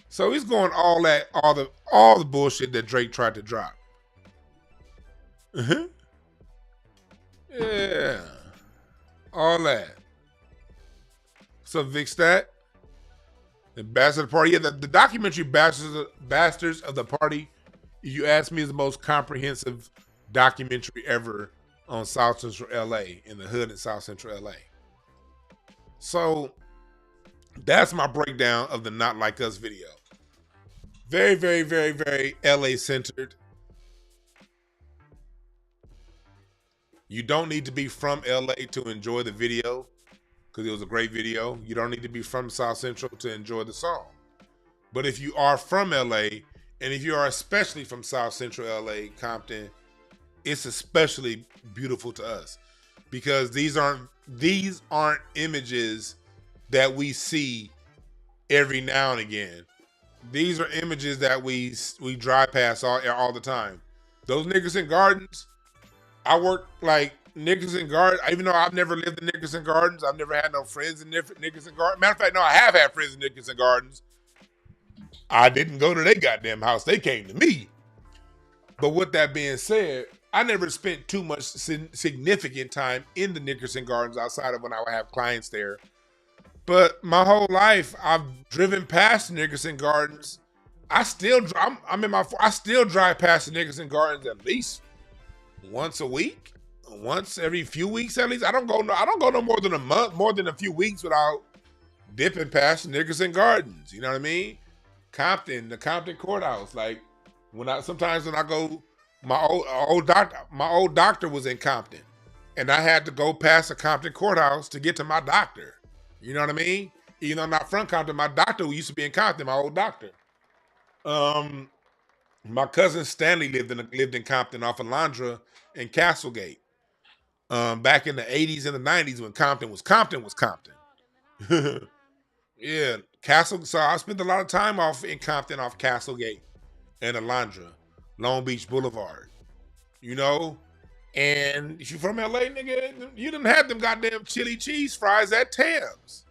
so he's going all the bullshit that Drake tried to drop. Yeah. All that. So Vic Stat, the Bastards of the Party. Yeah, the documentary Bastards of the Party, if you ask me, is the most comprehensive documentary ever on South Central LA, in the hood in South Central LA. So that's my breakdown of the Not Like Us video. Very, very, very, very LA centered. You don't need to be from LA to enjoy the video, because it was a great video. You don't need to be from South Central to enjoy the song. But if you are from LA, and if you are especially from South Central LA, Compton, it's especially beautiful to us, because these aren't images that we see every now and again. These are images that we drive past all the time. Those Nickerson Gardens, I work like Nickerson Gardens. Even though I've never lived in Nickerson Gardens, I've never had no friends in Nickerson Gardens. Matter of fact, no, I have had friends in Nickerson Gardens. I didn't go to their goddamn house. They came to me. But with that being said, I never spent too much significant time in the Nickerson Gardens outside of when I would have clients there. But my whole life, I've driven past the Nickerson Gardens. I still drive past the Nickerson Gardens at least once a week, once every few weeks at least. I don't go no more than a month, more than a few weeks without dipping past the Nickerson Gardens. You know what I mean? Compton, the Compton courthouse. Like sometimes when I go, my old doctor was in Compton, and I had to go past the Compton courthouse to get to my doctor. You know what I mean? Even though I'm not from Compton, my doctor who used to be in Compton, my old doctor. My cousin Stanley lived in Compton off of Landra and Castlegate. Back in the 80s and the 90s when Compton was Compton. Yeah, so I spent a lot of time off in Compton off Castlegate and Alondra, Long Beach Boulevard. You know? And if you from LA, nigga, you didn't have them goddamn chili cheese fries at Tams.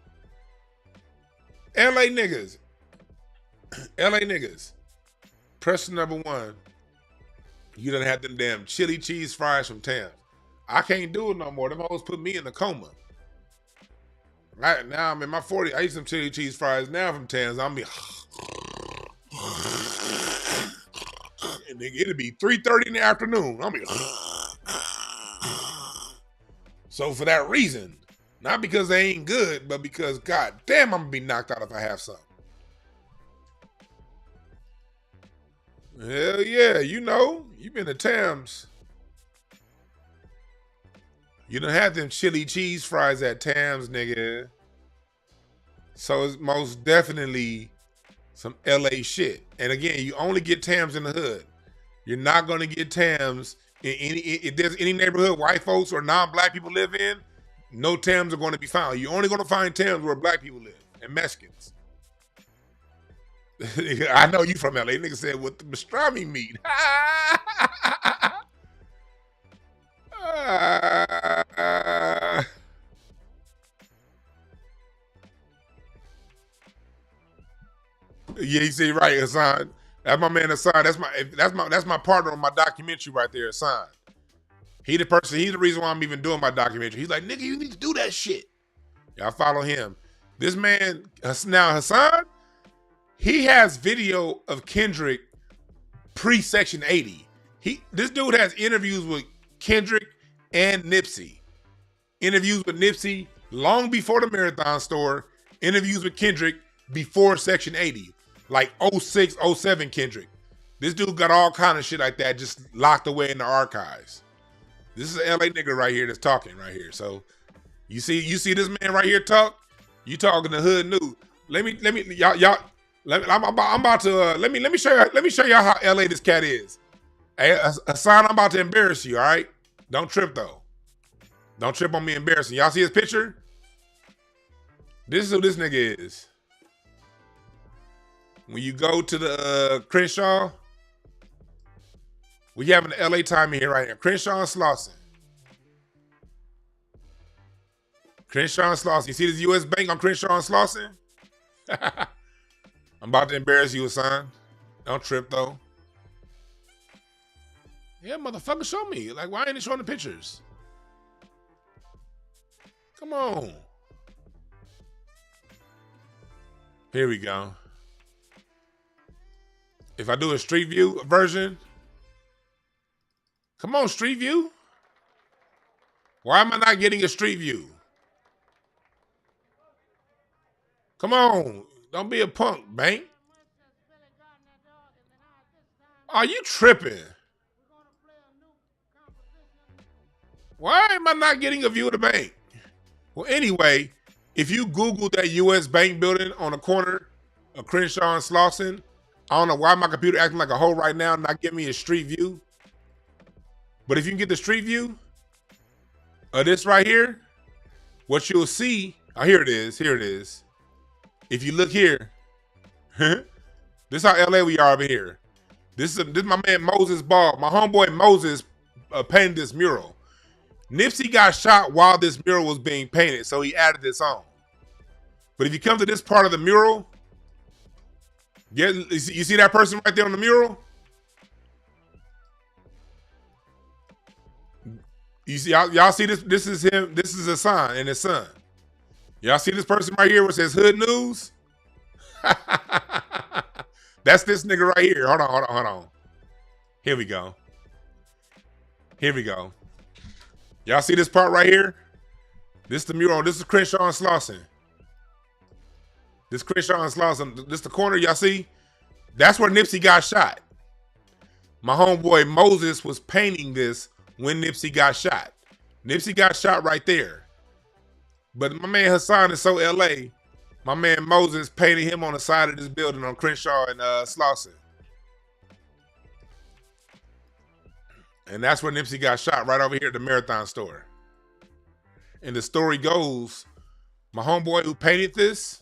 LA niggas. LA niggas. Person number one. You done had them damn chili cheese fries from Tams. I can't do it no more. Them hoes put me in a coma. Right now I'm in my 40s. I eat some chili cheese fries now from Tams. I'm be and it'll be 3:30 in the afternoon. I'll be so for that reason, not because they ain't good, but because god damn I'm gonna be knocked out if I have some. Hell yeah, you know, you been to Tams. You done had them chili cheese fries at Tams, nigga. So it's most definitely some LA shit. And again, you only get Tams in the hood. You're not gonna get Tams in any, if there's any neighborhood white folks or non-black people live in, no Tams are gonna be found. You're only gonna find Tams where black people live and Mexicans. I know you from LA. Nigga said with the pastrami meat. Yeah, he said right, Hassan. That's my man Hassan. That's my partner on my documentary right there, Hassan. He the person, he's the reason why I'm even doing my documentary. He's like, nigga, you need to do that shit. Y'all follow him. This man, now Hassan, he has video of Kendrick pre-Section 80. This dude has interviews with Kendrick and Nipsey. Interviews with Nipsey long before the Marathon Store. Interviews with Kendrick before Section 80. Like 06, 07 Kendrick. This dude got all kind of shit like that just locked away in the archives. This is an LA nigga right here that's talking right here. So you see this man right here talk? You talking the hood news. Let me y'all I'm about to let me show y'all how LA this cat is. Hey, Hassan, I'm about to embarrass you, all right? Don't trip though. Don't trip on me embarrassing. Y'all see his picture? This is who this nigga is. When you go to the Crenshaw, we having an LA time in here right now. Crenshaw and Slauson. Crenshaw and Slauson. You see this U.S. Bank on Crenshaw and Slauson? I'm about to embarrass you, Hassan. Don't trip though. Yeah, motherfucker, show me. Like, why ain't it showing the pictures? Come on. Here we go. If I do a Street View version, come on, Street View. Why am I not getting a Street View? Come on, don't be a punk, Bank. Are you tripping? Why am I not getting a view of the bank? Well, anyway, if you Google that U.S. Bank building on the corner of Crenshaw and Slauson, I don't know why my computer acting like a hoe right now and not giving me a street view. But if you can get the street view of this right here, what you'll see, oh, here it is. If you look here, this is how LA we are over here. This is my man Moses Ball. My homeboy Moses painted this mural. Nipsey got shot while this mural was being painted, so he added this on. But if you come to this part of the mural, you see that person right there on the mural? You see, y'all see this? This is him. This is his son and his son. Y'all see this person right here where it says Hood News? That's this nigga right here. Hold on. Here we go. Y'all see this part right here? This is the mural. This is Crenshaw and Slauson. This is the corner, y'all see? That's where Nipsey got shot. My homeboy Moses was painting this when Nipsey got shot. Nipsey got shot right there. But my man Hassan is so LA, My man Moses painted him on the side of this building on Crenshaw and Slauson. And that's where Nipsey got shot, right over here at the Marathon store. And the story goes, my homeboy who painted this,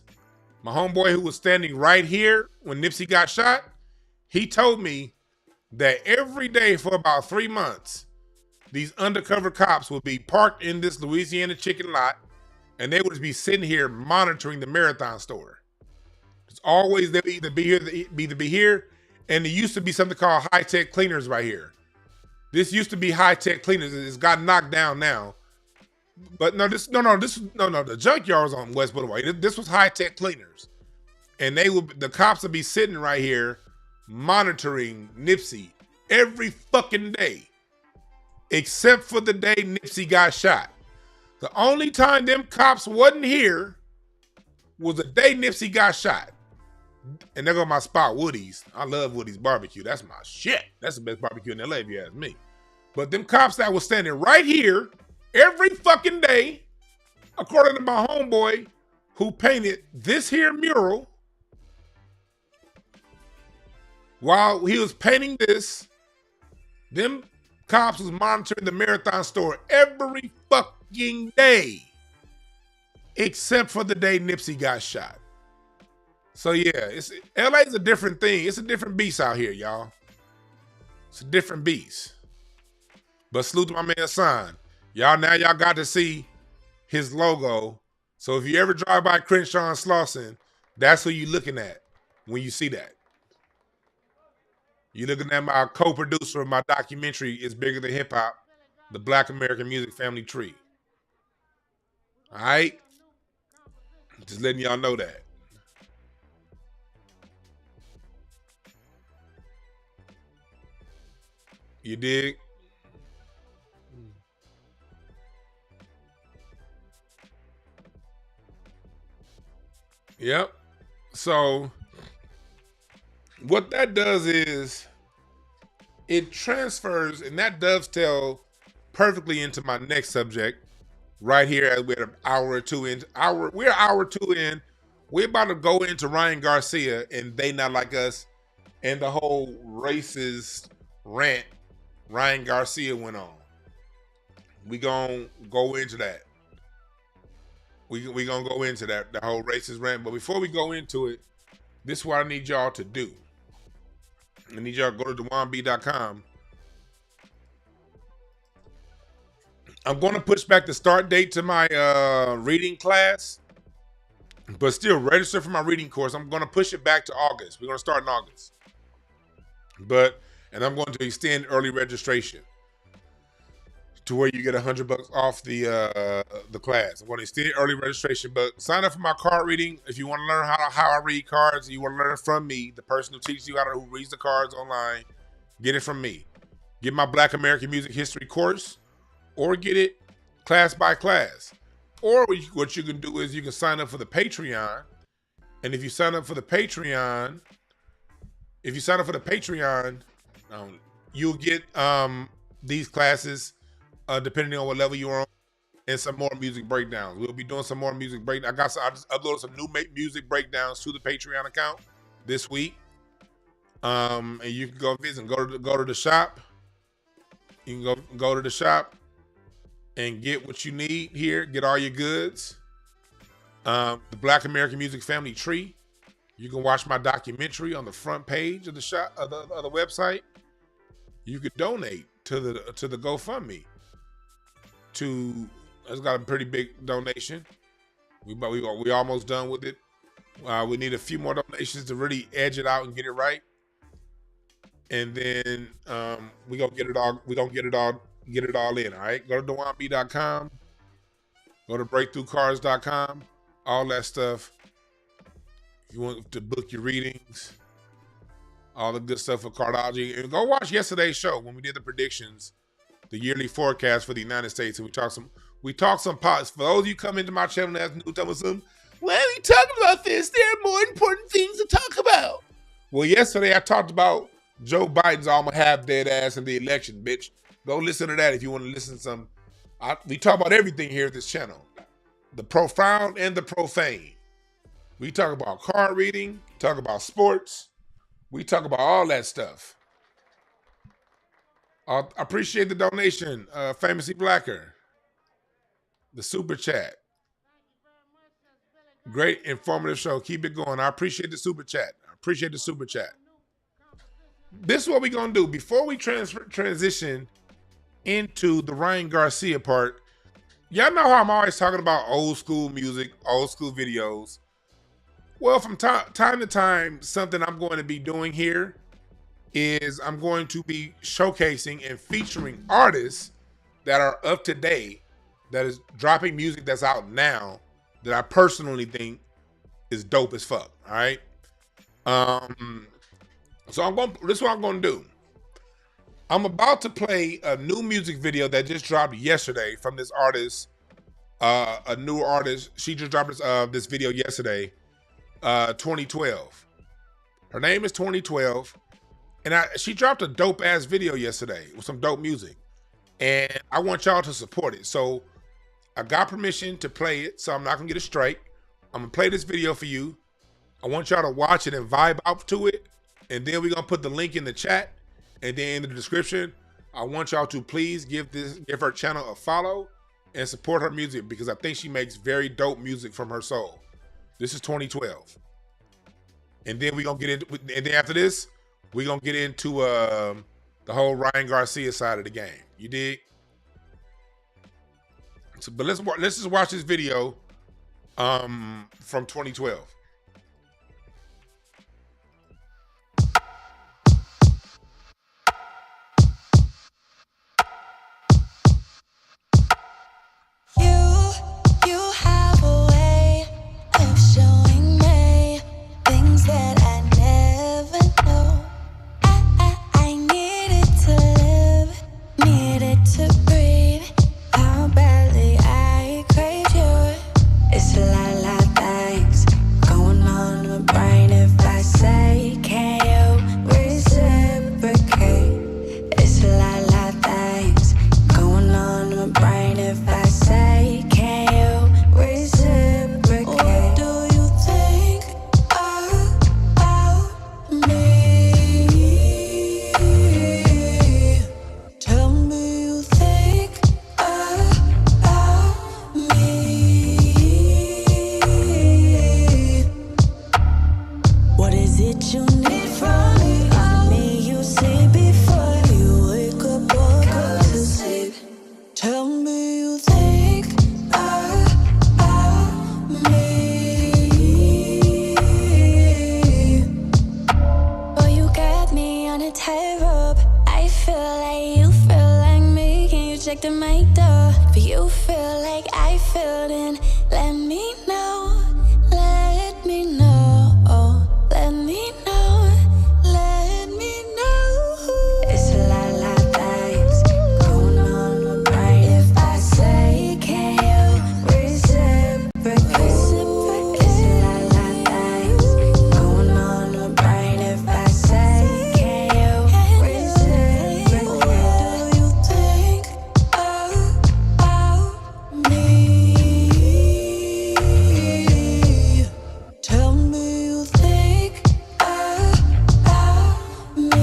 my homeboy who was standing right here when Nipsey got shot, he told me that every day for about 3 months, these undercover cops would be parked in this Louisiana chicken lot, and they would be sitting here monitoring the Marathon store. It's always they would either be here, and there used to be something called high-tech cleaners right here. This used to be high-tech cleaners. It's got knocked down now. But no, the junkyard was on West Boulevard. This was high-tech cleaners. And the cops would be sitting right here monitoring Nipsey every fucking day. Except for the day Nipsey got shot. The only time them cops wasn't here was the day Nipsey got shot. And there go my spot, Woody's. I love Woody's barbecue. That's my shit. That's the best barbecue in LA if you ask me. But them cops that was standing right here every fucking day, according to my homeboy who painted this here mural, while he was painting this, them cops was monitoring the Marathon store every fucking day, except for the day Nipsey got shot. So yeah, LA's a different thing. It's a different beast out here, y'all. It's a different beast. But salute to my man Son. Y'all got to see his logo. So if you ever drive by Crenshaw and Slauson, that's who you looking at when you see that. You're looking at my co-producer of my documentary, It's Bigger Than Hip Hop, the Black American Music Family Tree. All right? Just letting y'all know that. You dig? Yep. So what that does is it transfers, and that dovetails perfectly into my next subject right here as we're an hour or two in. We're an hour or two in. We're about to go into Ryan Garcia and They Not Like Us and the whole racist rant Ryan Garcia went on. We gonna go into that. We gonna go into that, the whole racist rant. But before we go into it, this is what I need y'all to do. I need y'all to go to DewanB.com. I'm going to push back the start date to my reading class, but still register for my reading course. I'm going to push it back to August. We're going to start in August. And I'm going to extend early registration to where you get $100 off the class. I'm going to extend early registration, but sign up for my card reading. If you want to learn how I read cards, you want to learn from me, the person who teaches you who reads the cards online, get it from me. Get my Black American Music History course, or get it class by class. Or what you can do is you can sign up for the Patreon, and if you sign up for the Patreon, you'll get these classes depending on what level you're on, and some more music breakdowns. We'll be doing some more music breakdowns. I just uploaded some new music breakdowns to the Patreon account this week. And you can go visit and go to the shop. You can go to the shop and get what you need here. Get all your goods. The Black American Music Family Tree. You can watch my documentary on the front page of the shop of the website. You could donate to the GoFundMe. It's got a pretty big donation. We almost done with it. We need a few more donations to really edge it out and get it right. And then we gonna get it all. We gonna get it all in. All right. Go to DewanB.com. Go to BreakthroughCards.com. All that stuff. If you want to book your readings, all the good stuff for cardology, and go watch yesterday's show when we did the predictions, the yearly forecast for the United States, and we talked some pots. For those of you come into my channel that's new, tell me something. Why are we talking about this? There are more important things to talk about. Well, yesterday I talked about Joe Biden's almost half dead ass in the election, bitch. Go listen to that if you want to listen to some. We talk about everything here at this channel. The profound and the profane. We talk about card reading, talk about sports. We talk about all that stuff. I appreciate the donation, Famously Blacker. The super chat. Great informative show. Keep it going. I appreciate the super chat. I appreciate the super chat. This is what we're going to do. Before we transition into the Ryan Garcia part, y'all know how I'm always talking about old school music, old school videos. Well, from time to time, something I'm going to be doing here is I'm going to be showcasing and featuring artists that are up to date, that is dropping music that's out now, that I personally think is dope as fuck. All right. So this is what I'm going to do. I'm about to play a new music video that just dropped yesterday from this artist, a new artist. She just dropped this video yesterday, 2012. Her name is 2012. And she dropped a dope ass video yesterday with some dope music. And I want y'all to support it. So I got permission to play it, so I'm not gonna get a strike. I'm gonna play this video for you. I want y'all to watch it and vibe out to it. And then we're gonna put the link in the chat and then in the description. I want y'all to please give her channel a follow and support her music, because I think she makes very dope music from her soul. This is 2012. And then we're gonna get into, and then after this, we're gonna get into the whole Ryan Garcia side of the game. You dig? So, but let's just watch this video from 2012. You have a way of showing me things that I never know. I needed to live, needed to breathe. How badly I crave you. It's a lot of things going on in my brain. If I say, can you reciprocate? It's a lot of things going on in my brain. If I say, can you reciprocate? What do you think about me? Tell me you think about me. What is it you need from me? Is it me you see before you wake up or go to sleep? Tell me you think about me. Oh, you got me on a tightrope. I feel like you feel like me. Can you check the mic door? But you feel like I feel, then let me know. Let me know. Let me know. Let me know. It's a lot of things going on in my brain. If I say, can you reciprocate? It's a lot of things going on in my brain. If I say, can you reciprocate? What do you think about me? Tell me you think about me.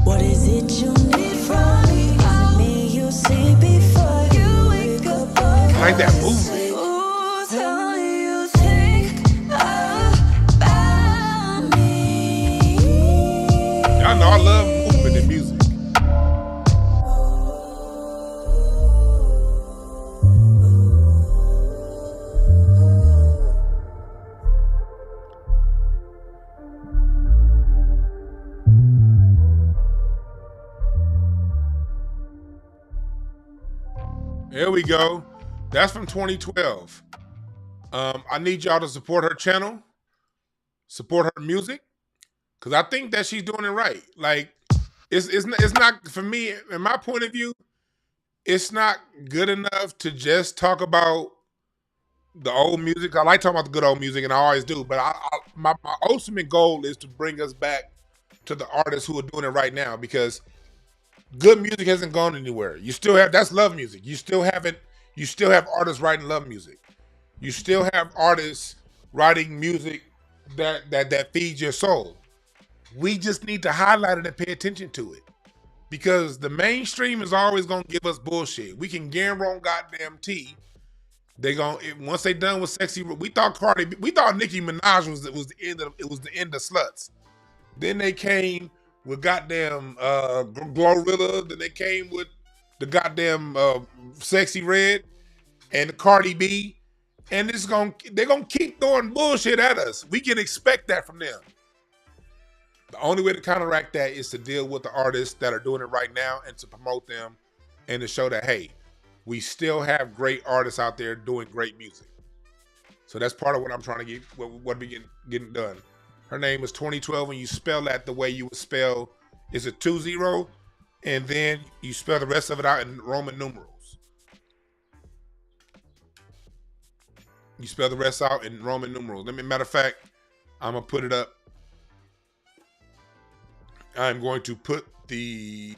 What is it you need from me? Is it me you see before you wake up or I like that go to movement. sleep? Ooh, tell me you think about me. Y'all know I love movement and music. There we go. That's from 2012. I need y'all to support her channel, support her music, because I think that she's doing it right. Like, it's not, for me, in my point of view, it's not good enough to just talk about the old music. I like talking about the good old music, and I always do. But my ultimate goal is to bring us back to the artists who are doing it right now, because good music hasn't gone anywhere. You still have, that's love music. You You still have artists writing love music. You still have artists writing music that feeds your soul. We just need to highlight it and pay attention to it. Because the mainstream is always gonna give us bullshit. We can guarantee on goddamn T. They gonna once they done with sexy. We thought Nicki Minaj was the end of sluts. Then they came with goddamn Glorilla. Then they came with the goddamn Sexy Red and the Cardi B. And they're gonna keep throwing bullshit at us. We can expect that from them. The only way to counteract that is to deal with the artists that are doing it right now and to promote them and to show that, hey, we still have great artists out there doing great music. So that's part of what I'm trying to get, what we getting done. Her name is 2012, and you spell that the way you would spell, is it 20? And then you spell the rest of it out in Roman numerals. You spell the rest out in Roman numerals. Matter of fact, I'm going to put it up. I'm going to put the...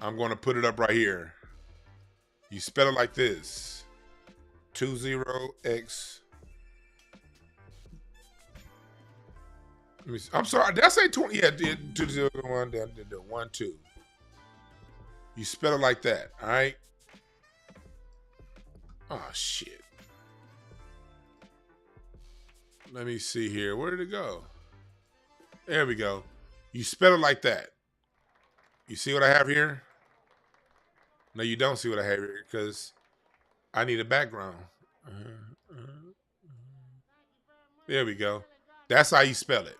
I'm going to put it up right here. You spell it like this. 20x. Let me see. I'm sorry. Did I say 20? Yeah, 201. Then 1 2. You spell it like that. All right. Oh shit. Let me see here. Where did it go? There we go. You spell it like that. You see what I have here? No, you don't see what I have here because I need a background. There we go. That's how you spell it.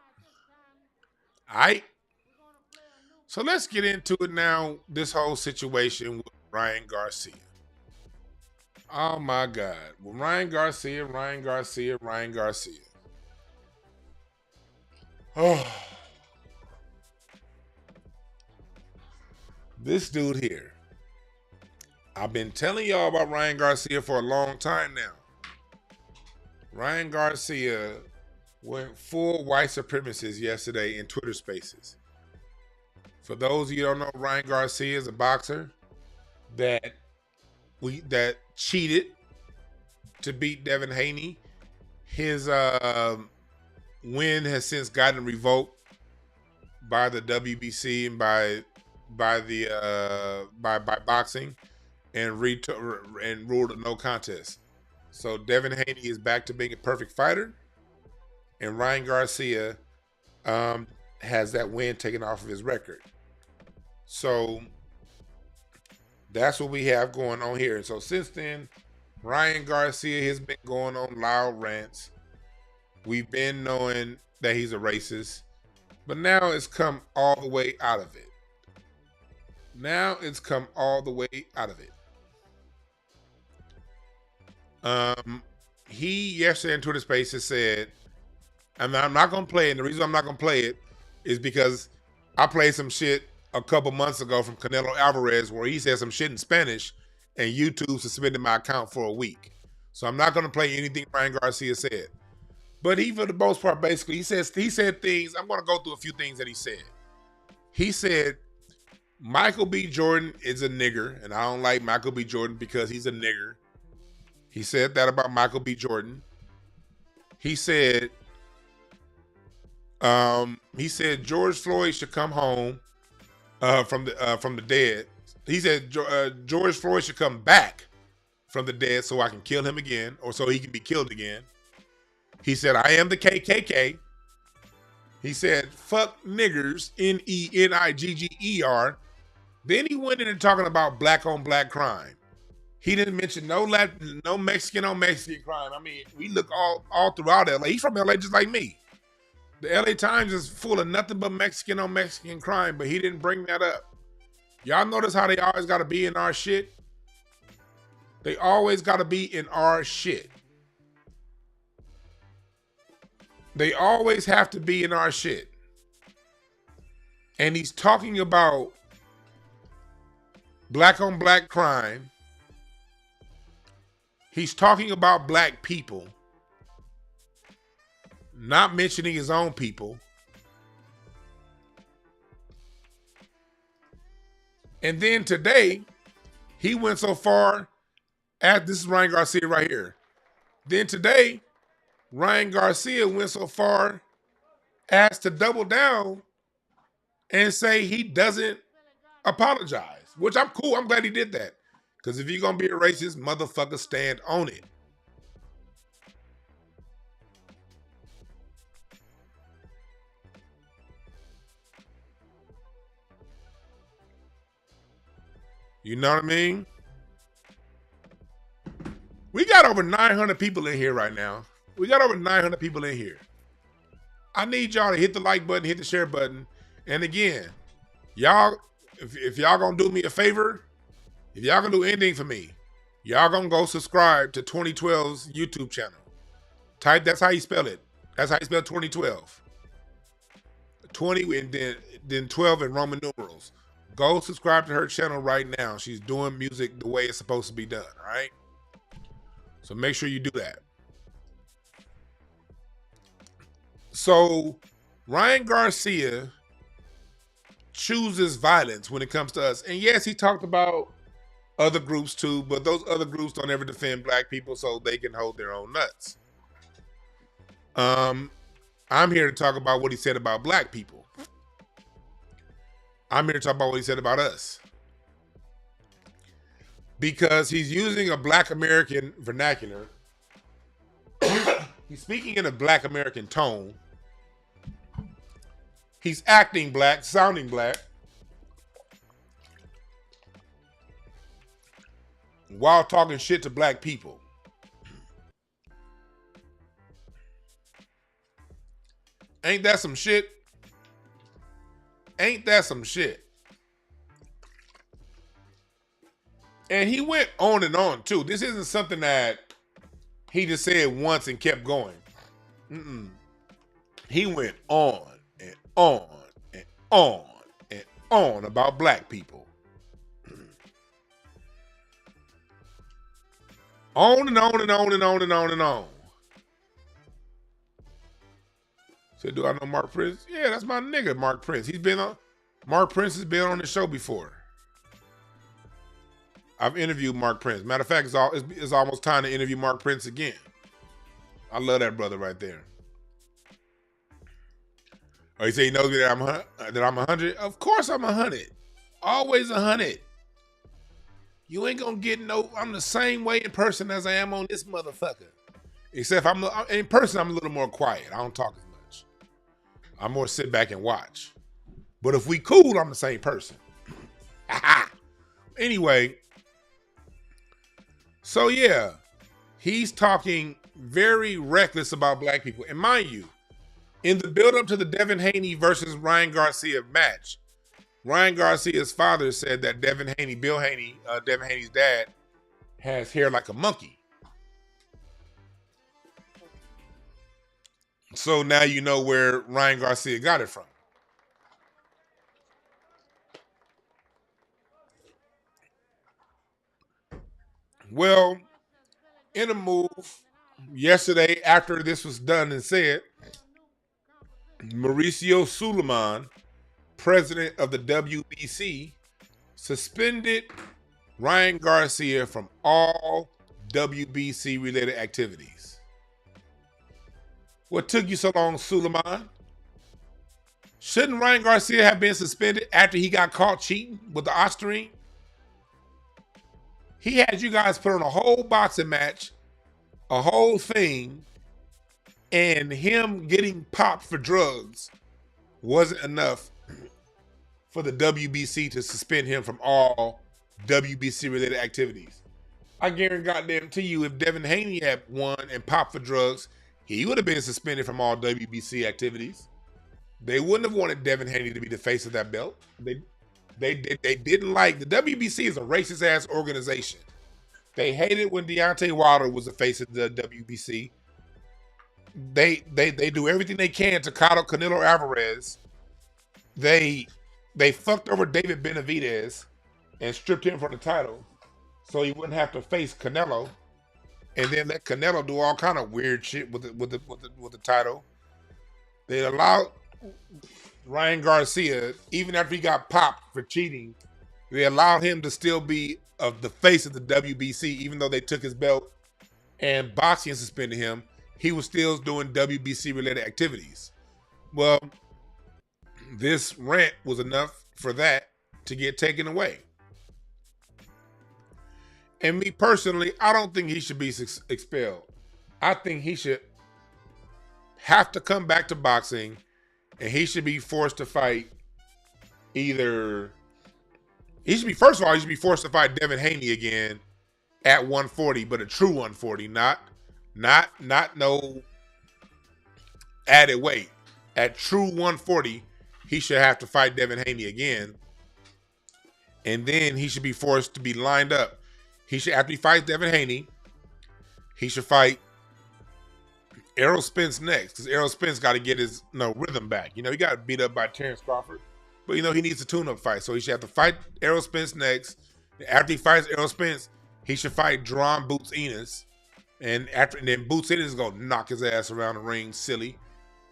All right. So let's get into it now. This whole situation with Ryan Garcia. Oh my God. Well, Ryan Garcia. Oh. This dude here. I've been telling y'all about Ryan Garcia for a long time now. Ryan Garcia went full white supremacist yesterday in Twitter Spaces. For those of you who don't know, Ryan Garcia is a boxer that cheated to beat Devin Haney. His win has since gotten revoked by the WBC and by boxing and ruled a no contest. So Devin Haney is back to being a perfect fighter, and Ryan Garcia has that win taken off of his record. So that's what we have going on here. And so since then, Ryan Garcia has been going on loud rants. We've been knowing that he's a racist, but now it's come all the way out of it. He yesterday in Twitter Spaces said, and I'm not gonna play it. And the reason I'm not gonna play it is because I played some shit a couple months ago from Canelo Alvarez where he said some shit in Spanish and YouTube suspended my account for a week. So I'm not gonna play anything Ryan Garcia said. But he, for the most part, basically, he said things. I'm gonna go through a few things that he said. He said Michael B. Jordan is a nigger, and I don't like Michael B. Jordan because he's a nigger. He said that about Michael B. Jordan. He said George Floyd should come home from the dead. He said George Floyd should come back from the dead so I can kill him again, or so he can be killed again. He said, I am the KKK. He said, fuck niggers, N-E-N-I-G-G-E-R. Then he went in and talking about black on black crime. He didn't mention no Mexican on Mexican crime. I mean, we look all throughout LA. He's from LA just like me. The LA Times is full of nothing but Mexican on Mexican crime, but he didn't bring that up. Y'all notice how they always got to be in our shit? They always got to be in our shit. They always have to be in our shit. And he's talking about black on black crime. He's talking about black people, not mentioning his own people. And then today, he went so far as, this is Ryan Garcia right here. Then today, Ryan Garcia went so far as to double down and say he doesn't apologize, which I'm cool. I'm glad he did that. Because if you're going to be a racist, motherfucker, stand on it. You know what I mean? We got over 900 people in here right now. We got over 900 people in here. I need y'all to hit the like button, hit the share button. And again, y'all, if y'all gonna do me a favor, if y'all gonna do anything for me, y'all gonna go subscribe to 2012's YouTube channel. Type, that's how you spell it. That's how you spell 2012. 20 and then 12 in Roman numerals. Go subscribe to her channel right now. She's doing music the way it's supposed to be done, all right? So make sure you do that. So Ryan Garcia chooses violence when it comes to us. And yes, he talked about other groups too, but those other groups don't ever defend black people so they can hold their own nuts. I'm here to talk about what he said about black people. I'm here to talk about what he said about us. Because he's using a black American vernacular. He's speaking in a black American tone. He's acting black, sounding black, while talking shit to black people. Ain't that some shit? Ain't that some shit? And he went on and on too. This isn't something that he just said once and kept going. He went on and on and on and on about black people. On and on and on and on and on and on. Said, do I know Mark Prince? Yeah, that's my nigga, Mark Prince. Mark Prince has been on the show before. I've interviewed Mark Prince. Matter of fact, it's almost time to interview Mark Prince again. I love that brother right there. Oh, he said he knows me that I'm 100? Of course I'm 100. Always 100. You ain't gonna get I'm the same way in person as I am on this motherfucker. Except in person, I'm a little more quiet. I don't talk as much. I'm more sit back and watch. But if we cool, I'm the same person. Anyway, so yeah, he's talking very reckless about black people. And mind you, in the build-up to the Devin Haney versus Ryan Garcia match, Ryan Garcia's father said that Devin Haney's dad, has hair like a monkey. So now you know where Ryan Garcia got it from. Well, in a move yesterday after this was done and said, Mauricio Suleiman, president of the WBC, suspended Ryan Garcia from all WBC related activities. What took you so long, Suleiman? Shouldn't Ryan Garcia have been suspended after he got caught cheating with the Osterine? He had you guys put on a whole boxing match, a whole thing, and him getting popped for drugs wasn't enough for the WBC to suspend him from all WBC-related activities. I guarantee you, if Devin Haney had won and popped for drugs, he would have been suspended from all WBC activities. They wouldn't have wanted Devin Haney to be the face of that belt. They didn't like, the WBC is a racist ass organization. They hated when Deontay Wilder was the face of the WBC. They do everything they can to coddle Canelo Alvarez. They fucked over David Benavidez and stripped him from the title so he wouldn't have to face Canelo, and then let Canelo do all kind of weird shit with the title. They allowed Ryan Garcia, even after he got popped for cheating They allowed him to still be of the face of the WBC, even though they took his belt and boxing suspended him. He was still doing WBC related activities. Well, this rant was enough for that to get taken away. And me personally, I don't think he should be expelled. I think he should have to come back to boxing, and he should be forced to fight either. First of all, he should be forced to fight Devin Haney again at 140, but a true 140, not no added weight. At true 140, he should have to fight Devin Haney again. And then he should be forced to be lined up. He should, after he fights Devin Haney, he should fight Errol Spence next, because Errol Spence got to get his rhythm back. He got beat up by Terrence Crawford, but he needs a tune-up fight. So he should have to fight Errol Spence next. After he fights Errol Spence, he should fight Jerron Boots Enos, and then Boots Enos is gonna knock his ass around the ring, silly.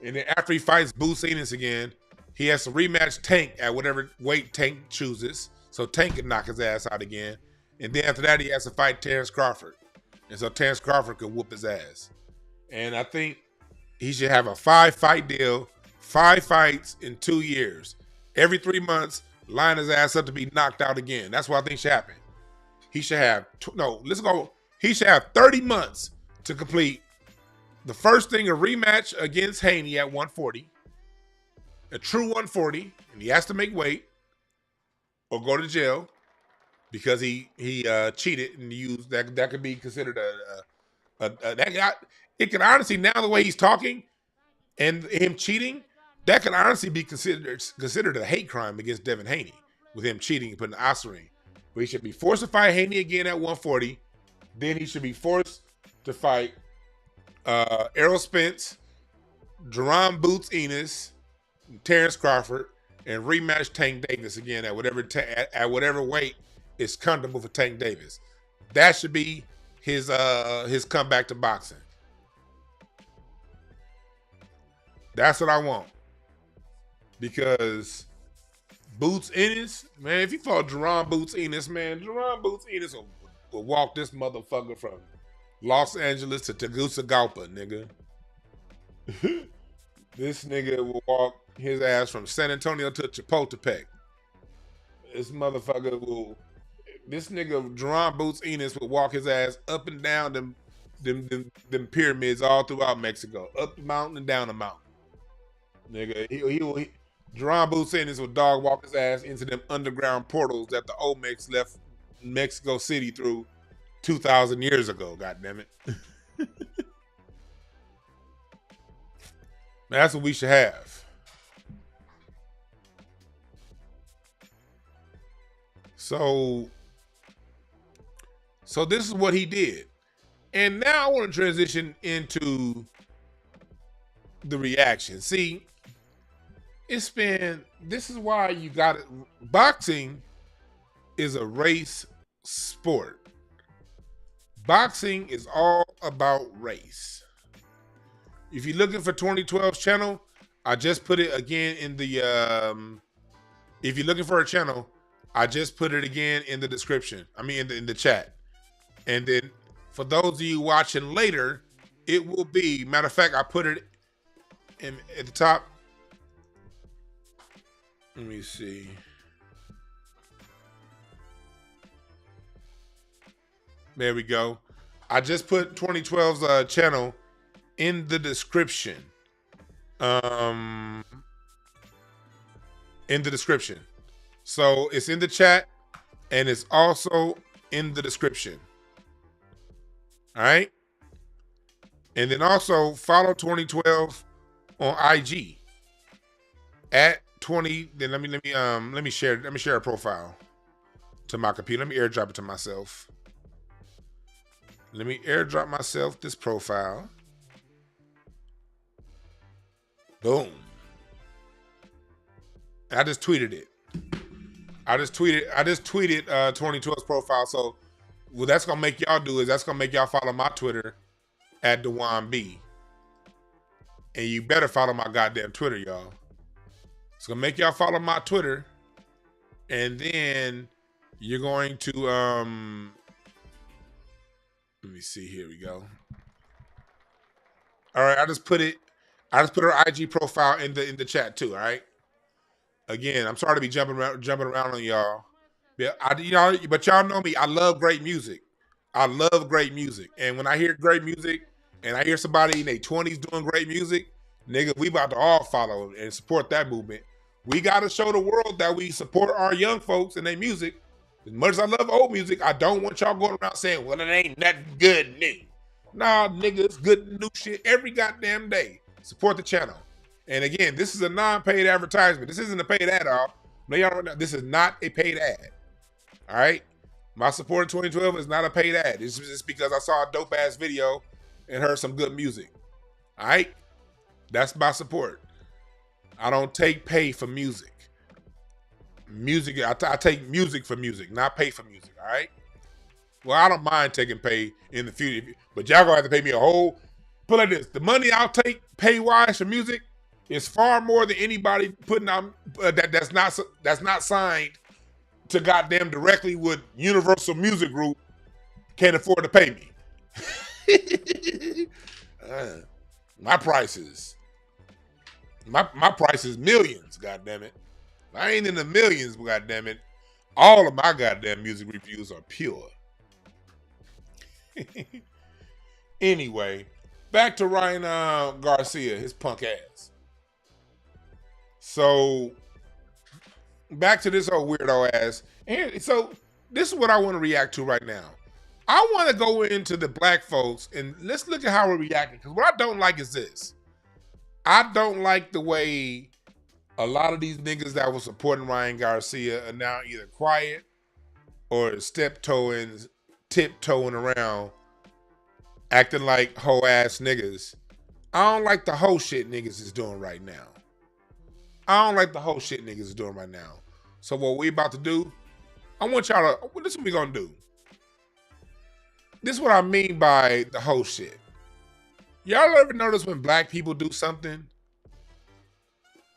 And then after he fights Boots Enos again, he has to rematch Tank at whatever weight Tank chooses, so Tank can knock his ass out again. And then after that, he has to fight Terrence Crawford, and so Terrence Crawford could whoop his ass. And I think he should have a 5-fight deal, 5 fights in 2 years. Every 3 months, line his ass up to be knocked out again. That's what I think should happen. He should have, he should have 30 months to complete the first thing, a rematch against Haney at 140, a true 140, and he has to make weight or go to jail because he cheated and used that. That could be considered it can honestly, now the way he's talking and him cheating, that can honestly be considered a hate crime against Devin Haney with him cheating and putting the Oscar. But he should be forced to fight Haney again at 140. Then he should be forced to fight Errol Spence, Jerron Boots Enos, Terrence Crawford, and rematch Tank Davis again at whatever weight is comfortable for Tank Davis. That should be his comeback to boxing. That's what I want. Because Boots Enos, man, if you fought Jerron Boots Enos, man, Jerron Boots Enos will walk this motherfucker from Los Angeles to Tegucigalpa, nigga. This nigga will walk his ass from San Antonio to Chapultepec. This nigga, Jerron Boots Enos, will walk his ass up and down them pyramids all throughout Mexico. Up the mountain and down the mountain. Nigga, Jerron Boots Enos will dog walk his ass into them underground portals that the Olmecs left Mexico City through 2,000 years ago, goddammit. That's what we should have. So this is what he did. And now I want to transition into the reaction. See, this is why you got it. Boxing is a race sport. Boxing is all about race. If you're looking for 2012's channel, I just put it again in the, if you're looking for a channel, I just put it again in the description. I mean, in the chat. And then for those of you watching later, it will be, matter of fact, I put it at the top. Let me see. There we go. I just put 2012's channel in the description. In the description. So it's in the chat and it's also in the description. All right. And then also follow 2012 on IG at 20. Then let me share a profile to my computer. Let me airdrop it to myself. Let me airdrop myself this profile. Boom. I just tweeted it. I just tweeted 2012's profile. So what that's gonna make y'all do is that's gonna make y'all follow my Twitter at DejuanB. And you better follow my goddamn Twitter, y'all. It's gonna make y'all follow my Twitter. And then you're going to let me see. Here we go. All right, I just put her IG profile in the chat too. All right. Again, I'm sorry to be jumping around on y'all. Yeah, but y'all know me. I love great music. I love great music, and when I hear great music, and I hear somebody in their 20s doing great music, nigga, we about to all follow and support that movement. We got to show the world that we support our young folks and their music. As much as I love old music, I don't want y'all going around saying, well, it ain't nothing good new. Nah, nigga, it's good new shit every goddamn day. Support the channel. And again, this is a non-paid advertisement. This isn't a paid ad, y'all. No, y'all know, this is not a paid ad. All right? My support in 2012 is not a paid ad. It's just because I saw a dope-ass video and heard some good music. All right? That's my support. I don't take pay for music. I take music for music, not pay for music, all right? Well, I don't mind taking pay in the future, but y'all gonna have to pay me a whole, put like this, the money I'll take pay-wise for music is far more than anybody putting out, that's not signed to goddamn directly with Universal Music Group can't afford to pay me. My price is millions, goddammit. I ain't in the millions, goddammit. All of my goddamn music reviews are pure. Anyway, back to Ryan Garcia, his punk ass. So, back to this old weirdo ass. And so, this is what I want to react to right now. I want to go into the black folks and let's look at how we're reacting. Because what I don't like is this. I don't like the way a lot of these niggas that were supporting Ryan Garcia are now either quiet or tiptoeing around, acting like hoe ass niggas. I don't like the whole shit niggas is doing right now. So what we about to do, I want y'all to, this is what we gonna do. This is what I mean by the whole shit. Y'all ever notice when black people do something,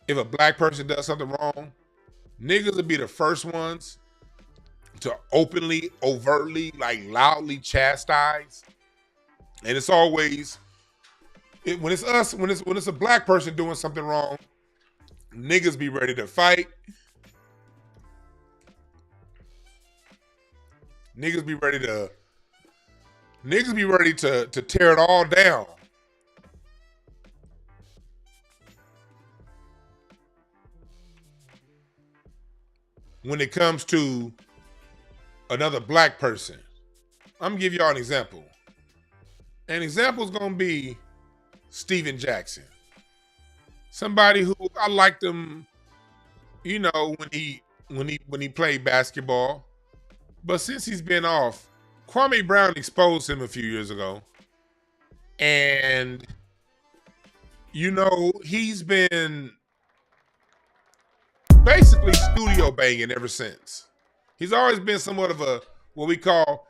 if a black person does something wrong, niggas will be the first ones to openly, overtly, like loudly chastise. And it's always, when it's us, when it's a black person doing something wrong, niggas be ready to fight. Niggas be ready to tear it all down. When it comes to another black person. I'm gonna give y'all an example. An example is gonna be Steven Jackson. Somebody who I liked him, you know, when he played basketball. But since he's been off, Kwame Brown exposed him a few years ago. And, you know, he's been basically studio banging ever since. He's always been somewhat of a, what we call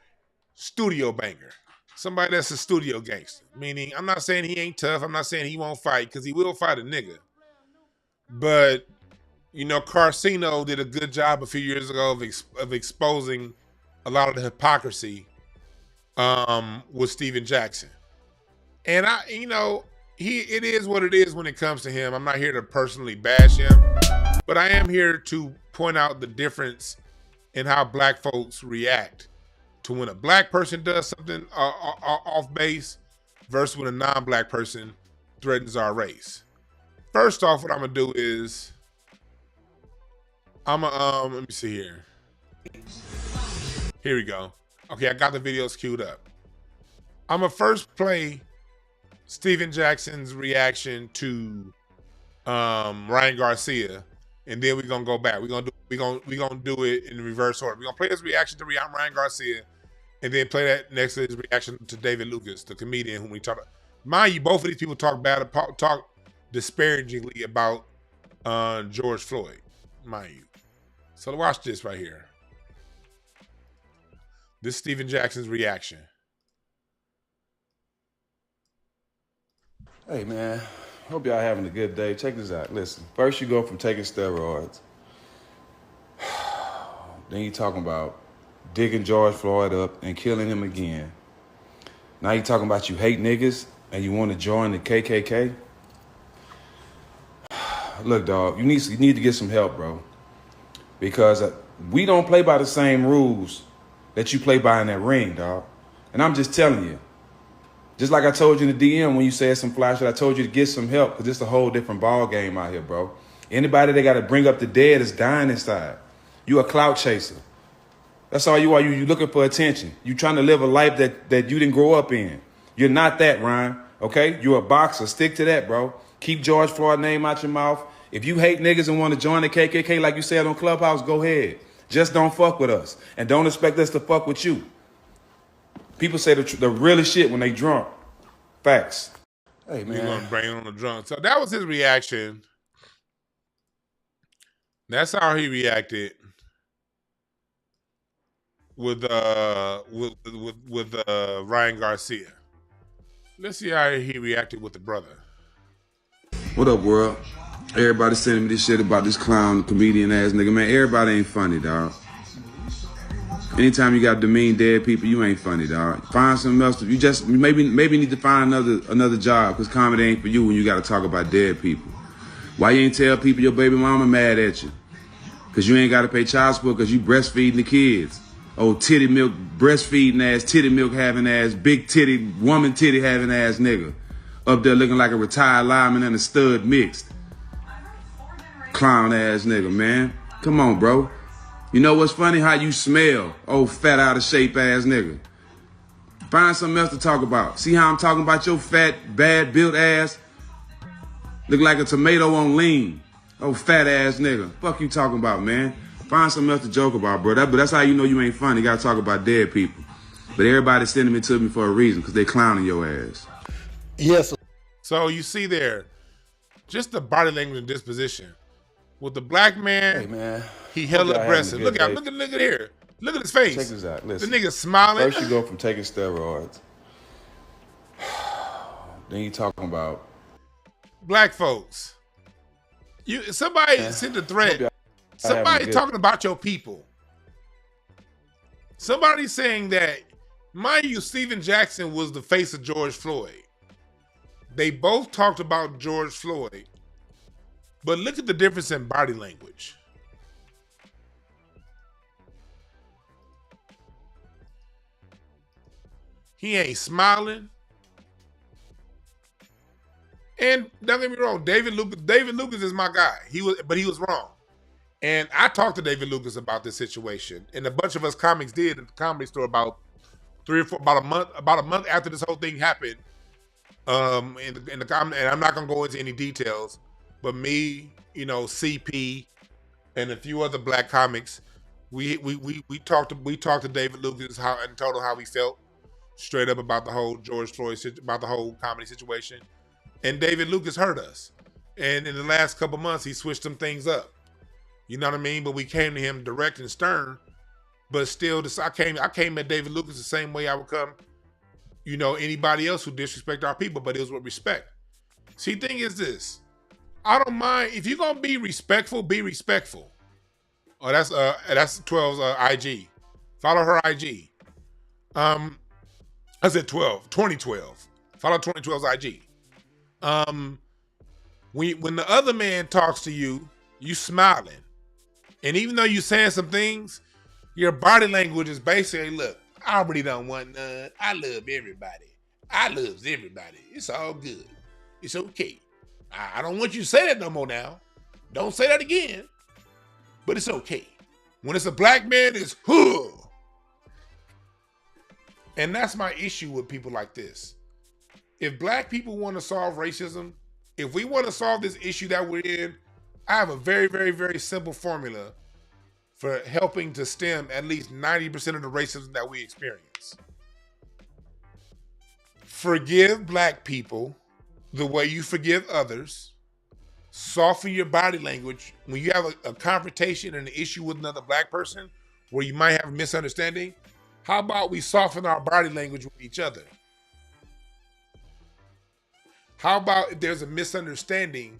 studio banger. Somebody that's a studio gangster. Meaning, I'm not saying he ain't tough. I'm not saying he won't fight, because he will fight a nigga. But, you know, Carcino did a good job a few years ago of exposing a lot of the hypocrisy with Steven Jackson. And it is what it is when it comes to him. I'm not here to personally bash him, but I am here to point out the difference in how black folks react to when a black person does something off base versus when a non-black person threatens our race. First off, what I'm gonna do is let me see here. Here we go. Okay, I got the videos queued up. I'm gonna first play Steven Jackson's reaction to Ryan Garcia, and then we're gonna go back. We're gonna do it in reverse order. We're gonna play his reaction to Ryan Garcia, and then play that next to his reaction to David Lucas, the comedian whom we talk about. Mind you, both of these people talk disparagingly about George Floyd, mind you. So watch this right here. This is Steven Jackson's reaction. Hey man, hope y'all having a good day. Check this out. Listen, first you go from taking steroids, then you talking about digging George Floyd up and killing him again. Now you talking about you hate niggas and you want to join the KKK? Look, dog, you need to get some help, bro. Because we don't play by the same rules that you play by in that ring, dog. And I'm just telling you. Just like I told you in the DM when you said some fly shit, I told you to get some help because it's a whole different ball game out here, bro. Anybody that got to bring up the dead is dying inside. You a clout chaser. That's all you are. You looking for attention. You trying to live a life that you didn't grow up in. You're not that, Ryan. Okay? You're a boxer. Stick to that, bro. Keep George Floyd's name out your mouth. If you hate niggas and want to join the KKK like you said on Clubhouse, go ahead. Just don't fuck with us. And don't expect us to fuck with you. People say the realest shit when they drunk. Facts. Hey, man. You're going to bring on the drunk. So that was his reaction. That's how he reacted with Ryan Garcia. Let's see how he reacted with the brother. What up, world? Everybody sending me this shit about this clown, comedian ass nigga. Man, everybody ain't funny, dog. Anytime you got demean dead people, you ain't funny, dog. Find something else. You maybe need to find another job because comedy ain't for you when you got to talk about dead people. Why you ain't tell people your baby mama mad at you? Because you ain't got to pay child support because you breastfeeding the kids. Oh, titty milk, breastfeeding ass, titty milk having ass, big titty, woman titty having ass nigga. Up there looking like a retired lineman and a stud mixed. Clown ass nigga, man. Come on, bro. You know what's funny? How you smell. Oh, fat out of shape ass nigga. Find something else to talk about. See how I'm talking about your fat, bad built ass? Look like a tomato on lean. Oh, fat ass nigga. Fuck you talking about, man. Find something else to joke about, bro. But that's how you know you ain't funny. You gotta talk about dead people. But everybody's sending it to me for a reason, because they clowning your ass. Yes. So you see there, just the body language and disposition. With the black man, Hey, man. he hella aggressive. Look at here. Look at his face. Check this out. Listen. The nigga smiling. First you go from taking steroids. Then you talking about black folks. Somebody sent a threat. Somebody talking about your people. Somebody saying that, mind you, Steven Jackson was the face of George Floyd. They both talked about George Floyd. But look at the difference in body language. He ain't smiling. And don't get me wrong, David Lucas is my guy. He was wrong. And I talked to David Lucas about this situation. And a bunch of us comics did at the Comedy Store about a month after this whole thing happened. In the comment, and I'm not gonna go into any details, but me, CP, and a few other black comics, we talked to David Lucas and told him how we felt straight up about the whole George Floyd about the whole comedy situation, and David Lucas heard us. And in the last couple months, he switched some things up. You know what I mean? But we came to him direct and stern. But still, I came at David Lucas the same way I would come, anybody else who disrespect our people, but it was with respect. See, thing is this. I don't mind if you're gonna be respectful, be respectful. Oh, that's 12's IG. Follow her IG. I said 2012. Follow 2012's IG. When the other man talks to you, you smiling. And even though you saying some things, your body language is basically, look, I already don't want none. I love everybody. I loves everybody. It's all good. It's okay. I don't want you to say that no more now. Don't say that again. But it's okay. When it's a black man, it's huh. And that's my issue with people like this. If black people want to solve racism, if we want to solve this issue that we're in, I have a very, very, very simple formula for helping to stem at least 90% of the racism that we experience. Forgive black people the way you forgive others. Soften your body language. When you have a confrontation and an issue with another black person where you might have a misunderstanding, how about we soften our body language with each other? How about if there's a misunderstanding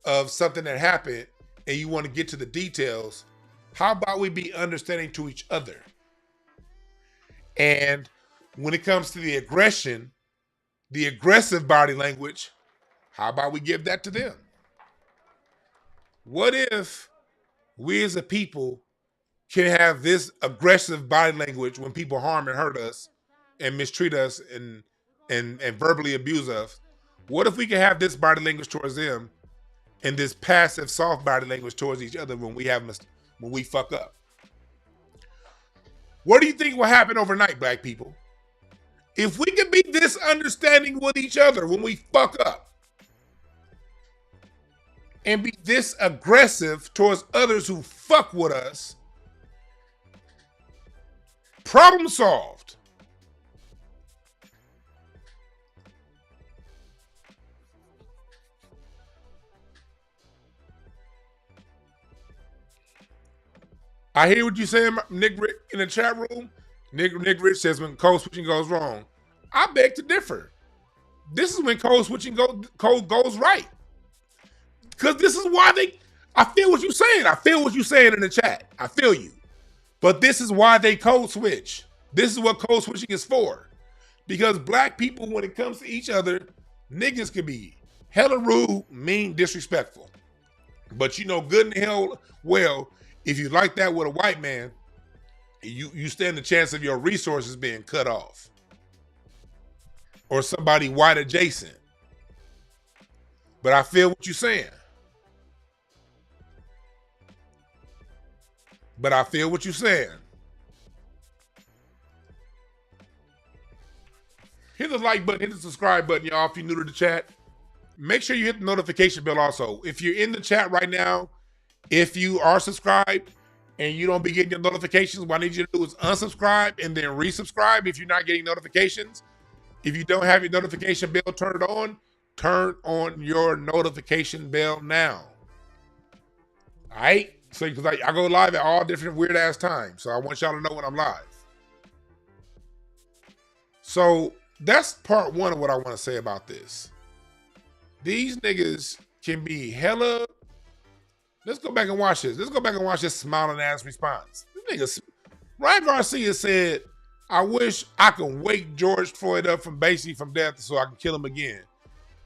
of something that happened and you want to get to the details, how about we be understanding to each other? And when it comes to the aggression, the aggressive body language, how about we give that to them? What if we as a people can have this aggressive body language when people harm and hurt us and mistreat us and verbally abuse us? What if we can have this body language towards them and this passive soft body language towards each other when we fuck up? What do you think will happen overnight, black people? If we can be this understanding with each other when we fuck up and be this aggressive towards others who fuck with us, problem solved. I hear what you're saying, Nick Rick, in the chat room. Nick Rich says when code switching goes wrong. I beg to differ. This is when code switching code goes right. Because this is why I feel what you're saying. I feel what you're saying in the chat. I feel you. But this is why they code switch. This is what code switching is for. Because black people, when it comes to each other, niggas can be hella rude, mean, disrespectful. But you know good and hell well, if you like that with a white man, you stand the chance of your resources being cut off. Or somebody white adjacent. But I feel what you're saying. But I feel what you're saying. Hit the like button, hit the subscribe button, y'all, if you're new to the chat. Make sure you hit the notification bell also. If you're in the chat right now, if you are subscribed and you don't be getting your notifications, what I need you to do is unsubscribe and then resubscribe if you're not getting notifications. If you don't have your notification bell turned on, turn on your notification bell now. All right? So, because I go live at all different weird ass times. So I want y'all to know when I'm live. So that's part one of what I want to say about this. These niggas can be hella. Let's go back and watch this. Let's go back and watch this smiling ass response. This nigga, Ryan Garcia said, I wish I could wake George Floyd up from death so I can kill him again.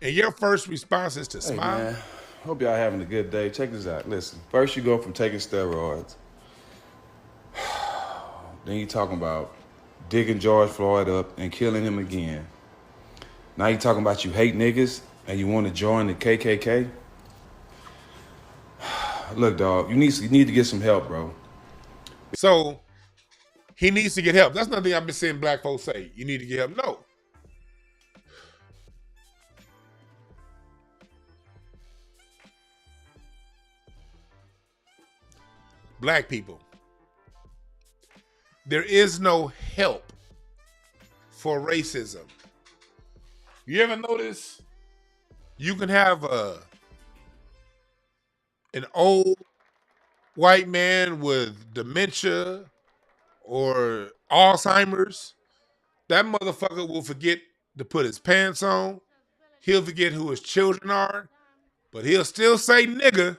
And your first response is to smile? Man, hope y'all having a good day. Check this out. Listen, first you go from taking steroids. Then you talking about digging George Floyd up and killing him again. Now you talking about you hate niggas and you want to join the KKK. Look, dog, you need to get some help, bro. So he needs to get help. That's nothing I've been seeing black folks say. You need to get help. No. Black people. There is no help for racism. You ever notice you can have an old white man with dementia or Alzheimer's? That motherfucker will forget to put his pants on. He'll forget who his children are, but he'll still say nigga.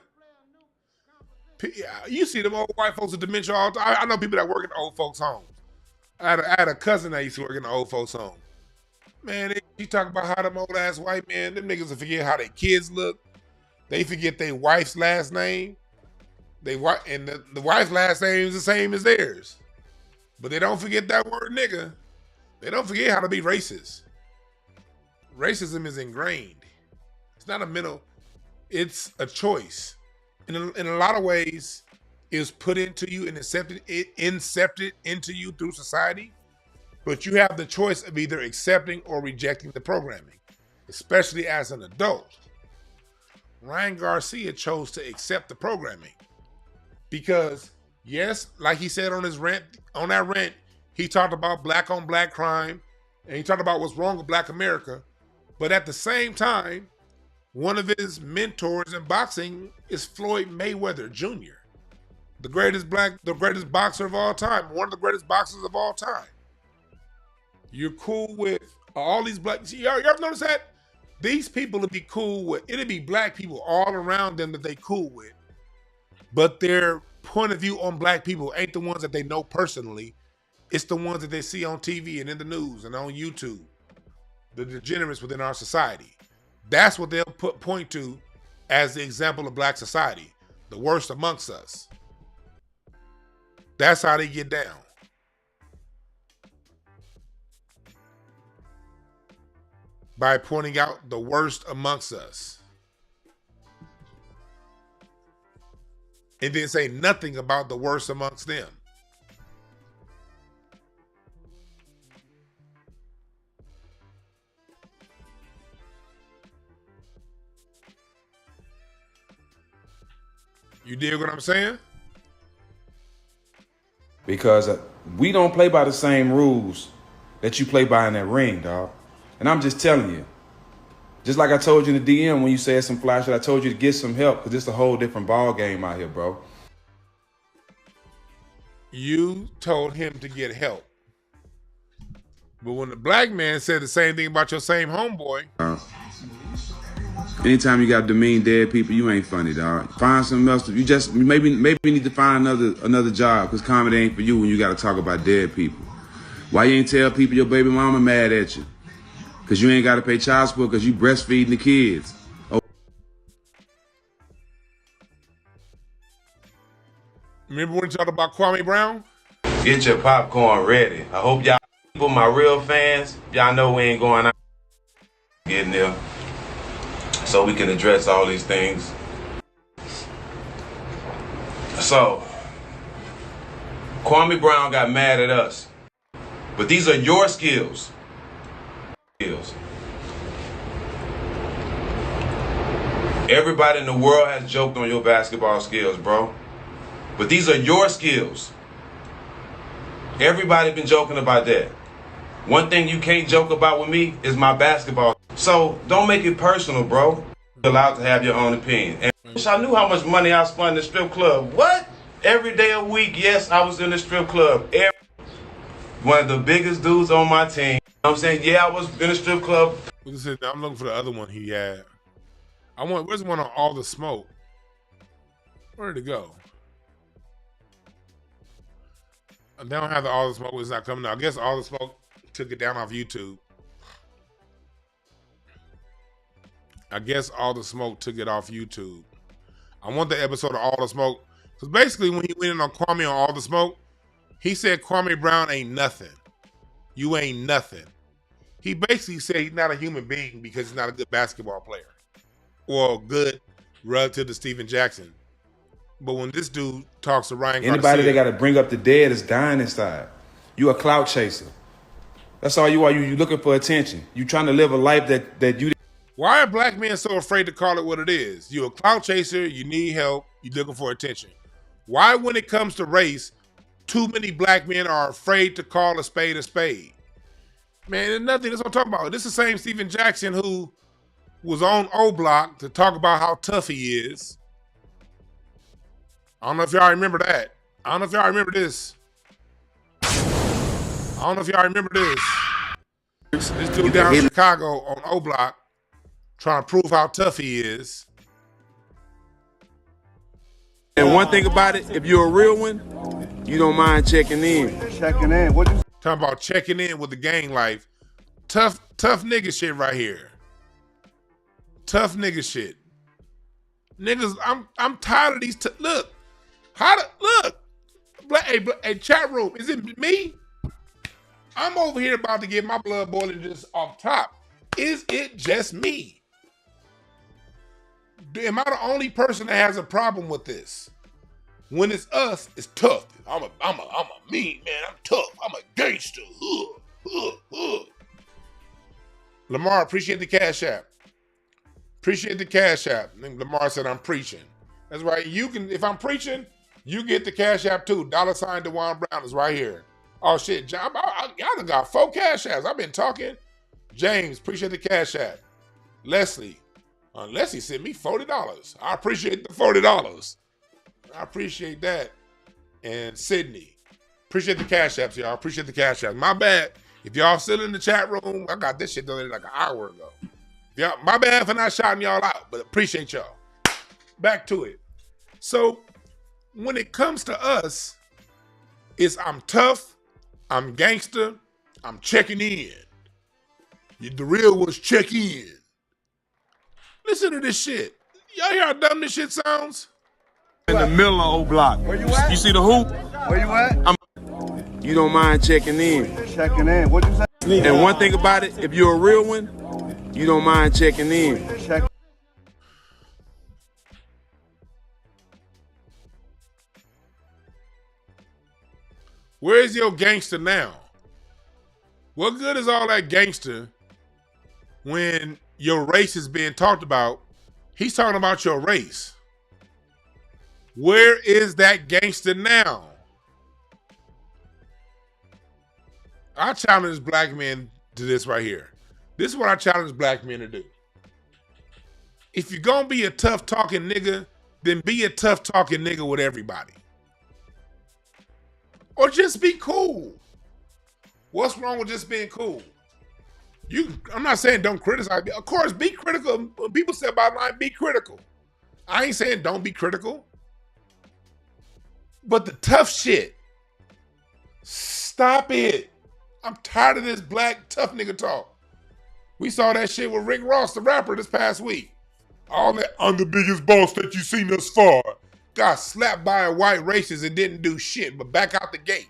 You see them old white folks with dementia all the time. I know people that work in old folks' homes. I had a cousin that used to work in the old folks' home. Man, you talk about how them old ass white men, them niggas will forget how their kids look. They forget their wife's last name. And the wife's last name is the same as theirs. But they don't forget that word nigga. They don't forget how to be racist. Racism is ingrained. It's not a mental, it's a choice. And in a lot of ways, it's put into you and incepted into you through society. But you have the choice of either accepting or rejecting the programming, especially as an adult. Ryan Garcia chose to accept the programming because, yes, like he said on his rant, he talked about black on black crime and he talked about what's wrong with Black America. But at the same time, one of his mentors in boxing is Floyd Mayweather Jr., the greatest boxer of all time, one of the greatest boxers of all time. You're cool with all these black. You ever notice that? These people would be cool with, it'd be black people all around them that they cool with. But their point of view on black people ain't the ones that they know personally. It's the ones that they see on TV and in the news and on YouTube. The degenerates within our society. That's what they'll point to as the example of black society. The worst amongst us. That's how they get down. By pointing out the worst amongst us. And then say nothing about the worst amongst them. You dig what I'm saying? Because we don't play by the same rules that you play by in that ring, dog. And I'm just telling you, just like I told you in the DM when you said some flash, I told you to get some help because it's a whole different ball game out here, bro. You told him to get help. But when the black man said the same thing about your same homeboy. Anytime you got demean dead people, you ain't funny, dog. Find something else. You just maybe need to find another job because comedy ain't for you when you got to talk about dead people. Why you ain't tell people your baby mama mad at you? Because you ain't got to pay child support because you breastfeeding the kids. Oh. Remember when you talked about Kwame Brown? Get your popcorn ready. I hope y'all people, my real fans, y'all know we ain't going out getting there. So we can address all these things. So, Kwame Brown got mad at us. But these are your skills. Everybody in the world has joked on your basketball skills, bro. But these are your skills. Everybody been joking about that. One thing you can't joke about with me is my basketball. So don't make it personal, bro. You're allowed to have your own opinion. And I wish I knew how much money I spent in the strip club. What? Every day a week, yes, I was in the strip club. One of the biggest dudes on my team. You know what I'm saying? Yeah, I was in the strip club. I'm looking for the other one he had. Where's the one on All the Smoke? Where did it go? They don't have the All the Smoke. It's not coming out. I guess All the Smoke took it down off YouTube. I guess All the Smoke took it off YouTube. I want the episode of All the Smoke. Because basically when he went in on Kwame on All the Smoke, he said Kwame Brown ain't nothing. You ain't nothing. He basically said he's not a human being because he's not a good basketball player. Or good relative to Steven Jackson. But when this dude talks to Ryan Garcia, anybody that got to bring up the dead is dying inside. You a clout chaser. That's all you are. You looking for attention. You trying to live a life that you. Why are black men so afraid to call it what it is? You're a clout chaser. You need help. You're looking for attention. Why, when it comes to race, too many black men are afraid to call a spade a spade? Man, there's nothing. That's what I'm talking about. This is the same Steven Jackson who was on O Block to talk about how tough he is. I don't know if y'all remember that. I don't know if y'all remember this. This dude down in Chicago on O Block trying to prove how tough he is. And one thing about it, if you're a real one, you don't mind checking in. Talking about checking in with the gang life. Tough nigga shit right here. Tough nigga shit. Niggas, I'm tired of these. Look. Hey, chat room, is it me? I'm over here about to get my blood boiling just off top. Is it just me? Am I the only person that has a problem with this? When it's us, it's tough. I'm a mean man. I'm tough. I'm a gangster. Lamar, appreciate the cash app. Appreciate the cash app. Lamar said I'm preaching. That's right. You can, if I'm preaching, you get the cash app too. $ DeJuan Brown is right here. Oh shit, y'all done got 4 cash apps. I've been talking. James, appreciate the cash app. Leslie sent me $40. I appreciate the $40. I appreciate that. And Sydney, appreciate the cash apps, y'all. Appreciate the cash apps. My bad. If y'all still in the chat room, I got this shit done like an hour ago. Y'all, my bad for not shouting y'all out, but appreciate y'all. Back to it. So when it comes to us, it's I'm tough, I'm gangster. I'm checking in. The real ones check in. Listen to this shit. Y'all hear how dumb this shit sounds? In the middle of old block. Where you at? You see the hoop? Where you at? You don't mind checking in. Checking in. What'd you say? And one thing about it, if you're a real one, you don't mind checking in. Check. Where's your gangster now? What good is all that gangster when your race is being talked about? He's talking about your race. Where is that gangster now? I challenge black men to this right here. This is what I challenge black men to do. If you're gonna be a tough talking nigga, then be a tough talking nigga with everybody. Or just be cool. What's wrong with just being cool? I'm not saying don't criticize me. Of course, be critical. When people say about mine, be critical. I ain't saying don't be critical. But the tough shit, stop it. I'm tired of this black tough nigga talk. We saw that shit with Rick Ross, the rapper, this past week. All that, I'm the biggest boss that you've seen thus far. Got slapped by a white racist and didn't do shit, but back out the gate.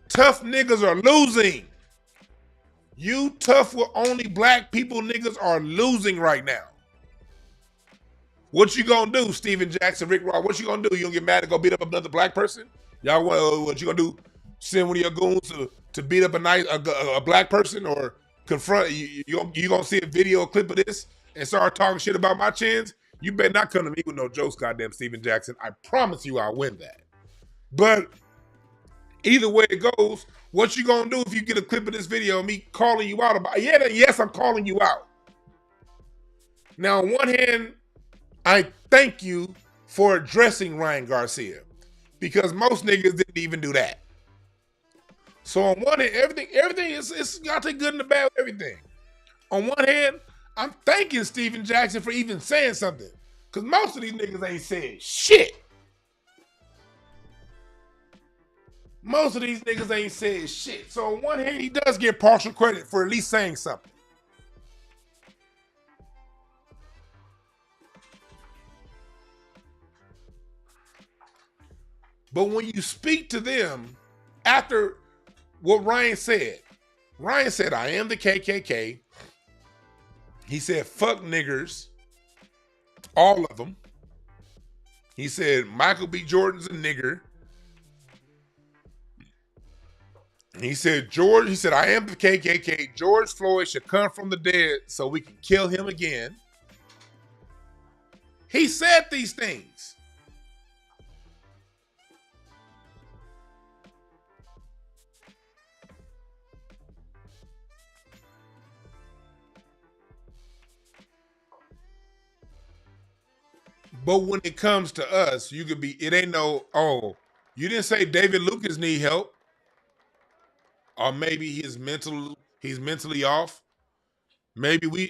Tough niggas are losing. You tough with only black people niggas are losing right now. What you gonna do, Steven Jackson, Rick Ross? What you gonna do? You gonna get mad and go beat up another black person? Y'all, what you gonna do? Send one of your goons to beat up a black person or confront? You gonna see a video clip of this and start talking shit about my chins? You better not come to me with no jokes, goddamn Steven Jackson. I promise you I'll win that. But either way it goes, what you gonna do if you get a clip of this video of me calling you out about? Yeah, yes, I'm calling you out. Now, on one hand, I thank you for addressing Ryan Garcia because most niggas didn't even do that. So on one hand, everything is y'all take good and the bad with everything. On one hand, I'm thanking Steven Jackson for even saying something because most of these niggas ain't saying shit. Most of these niggas ain't saying shit. So on one hand, he does get partial credit for at least saying something. But when you speak to them after what Ryan said, I am the KKK. He said, fuck niggers, all of them. He said, Michael B. Jordan's a nigger. He said, I am the KKK. George Floyd should come from the dead so we can kill him again. He said these things. But when it comes to us, it ain't no, oh, you didn't say David Lucas need help. Or maybe he's mentally off. Maybe we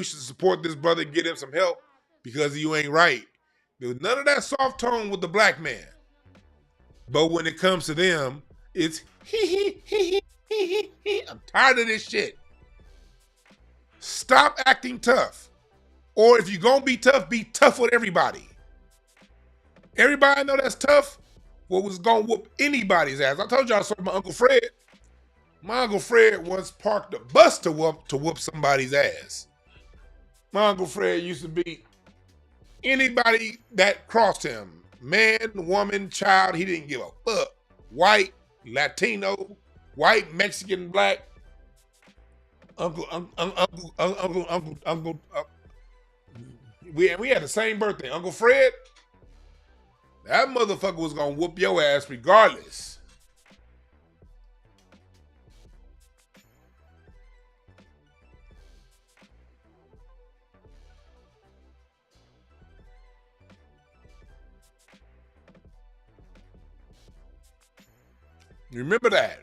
should support this brother and get him some help because you ain't right. There was none of that soft tone with the black man. But when it comes to them, it's he. I'm tired of this shit. Stop acting tough. Or if you're gonna be tough with everybody. Everybody know that's tough. What was gonna whoop anybody's ass. I told y'all I saw my Uncle Fred. My Uncle Fred once parked a bus to whoop somebody's ass. My Uncle Fred used to beat anybody that crossed him. Man, woman, child, he didn't give a fuck. White, Latino, white, Mexican, black. We had the same birthday. Uncle Fred, that motherfucker was gonna whoop your ass regardless. Remember that.